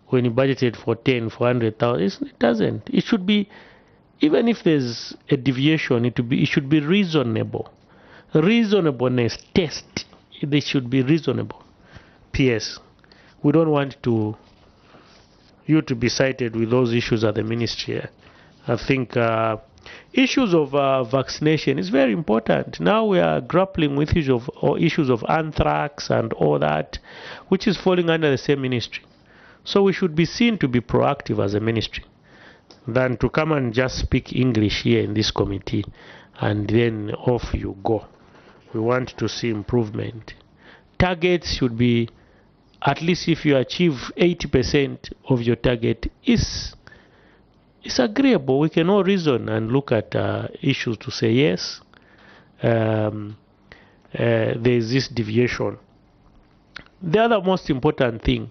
When you budgeted for 10, for 100,000, it doesn't. It should be, even if there's a deviation, it should be reasonable. Reasonableness test, they should be reasonable. PS, we don't want you to be cited with those issues at the ministry. I think issues of vaccination is very important. Now we are grappling with issues of anthrax and all that, which is falling under the same ministry. So we should be seen to be proactive as a ministry than to come and just speak English here in this committee and then off you go. We want to see improvement. Targets should be, at least if you achieve 80% of your target, it's agreeable. We can all reason and look at issues to say yes, there is this deviation. The other most important thing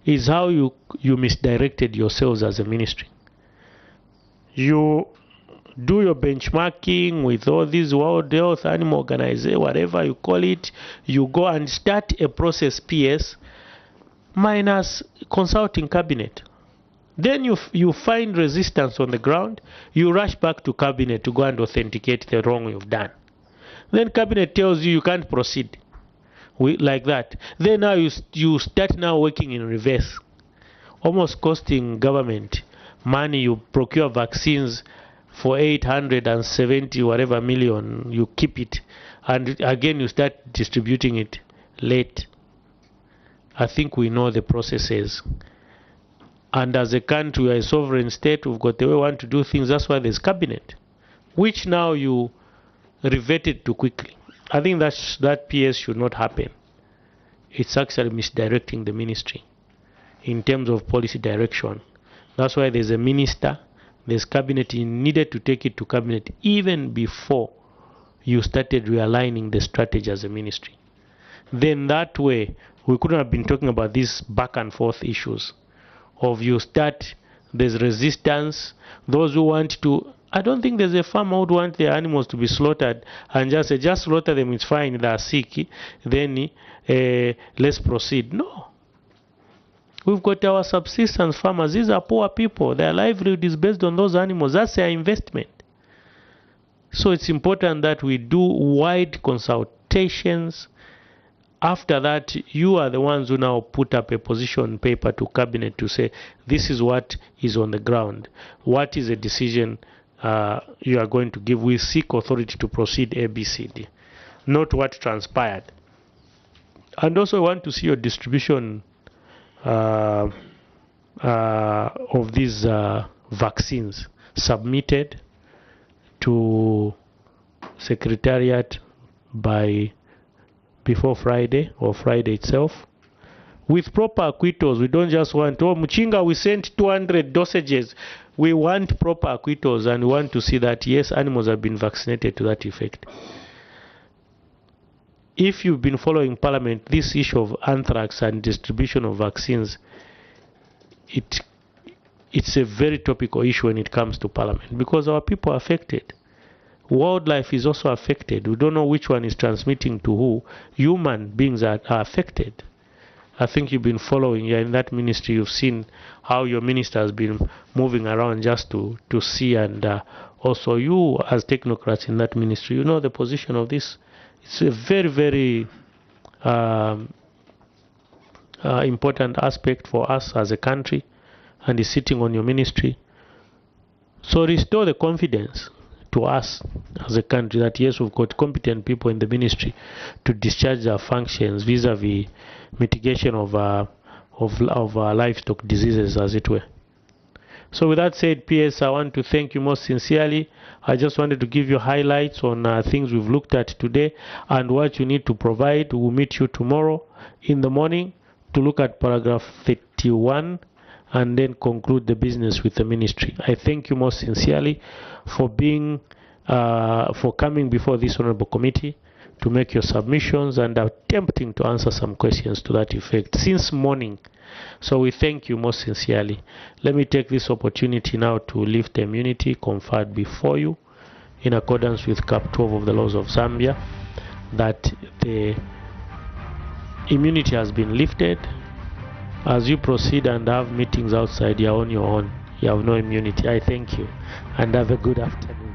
is how you misdirected yourselves as a ministry. You do your benchmarking with all these World Health Animal Organization, whatever you call it. You go and start a process, PS, minus consulting cabinet. Then you find resistance on the ground. You rush back to cabinet to go and authenticate the wrong you've done. Then cabinet tells you you can't proceed like that. Then now you start now working in reverse, almost costing government money. You procure vaccines for 870 whatever million, you keep it, and again you start distributing it late. I think we know the processes, and as a country, we are a sovereign state. We've got the way we want to do things. That's why there's cabinet, which now you reverted too quickly. I think that PS should not happen. It's actually misdirecting the ministry in terms of policy direction. That's why there's a minister, there's cabinet. You needed to take it to cabinet even before you started realigning the strategy as a ministry. Then that way, we couldn't have been talking about these back and forth issues of you start, there's resistance, those who want to. I don't think there's a farmer who would want their animals to be slaughtered and just say, just slaughter them, it's fine, they are sick, then let's proceed. No. We've got our subsistence farmers. These are poor people. Their livelihood is based on those animals. That's their investment. So it's important that we do wide consultations. After that, you are the ones who now put up a position paper to cabinet to say, this is what is on the ground. What is a decision you are going to give? We seek authority to proceed ABCD, not what transpired. And also, I want to see your distribution of these vaccines submitted to Secretariat before Friday or Friday itself, with proper acquittals. We don't just want, oh, Muchinga, we sent 200 dosages. We want proper acquittals, and we want to see that, yes, animals have been vaccinated to that effect. If you've been following Parliament, this issue of anthrax and distribution of vaccines, it's a very topical issue when it comes to Parliament, because our people are affected. Wildlife is also affected. We don't know which one is transmitting to who. Human beings are affected. I think you've been following, you're in that ministry, you've seen how your minister has been moving around just to see, and also you as technocrats in that ministry, you know the position of this. It's a very, very important aspect for us as a country, and is sitting on your ministry. So restore the confidence to us as a country that yes, we've got competent people in the ministry to discharge their functions vis-a-vis mitigation of livestock diseases, as it were. So with that said, PS, I want to thank you most sincerely. I just wanted to give you highlights on things we've looked at today and what you need to provide. We'll meet you tomorrow in the morning to look at paragraph 31 and then conclude the business with the ministry. I thank you most sincerely for coming before this honorable committee to make your submissions and attempting to answer some questions to that effect since morning. So we thank you most sincerely. Let me take this opportunity now to lift the immunity conferred before you in accordance with Cap 12 of the laws of Zambia, that the immunity has been lifted. As you proceed and have meetings outside, you're on your own. You have no immunity. I thank you and have a good afternoon.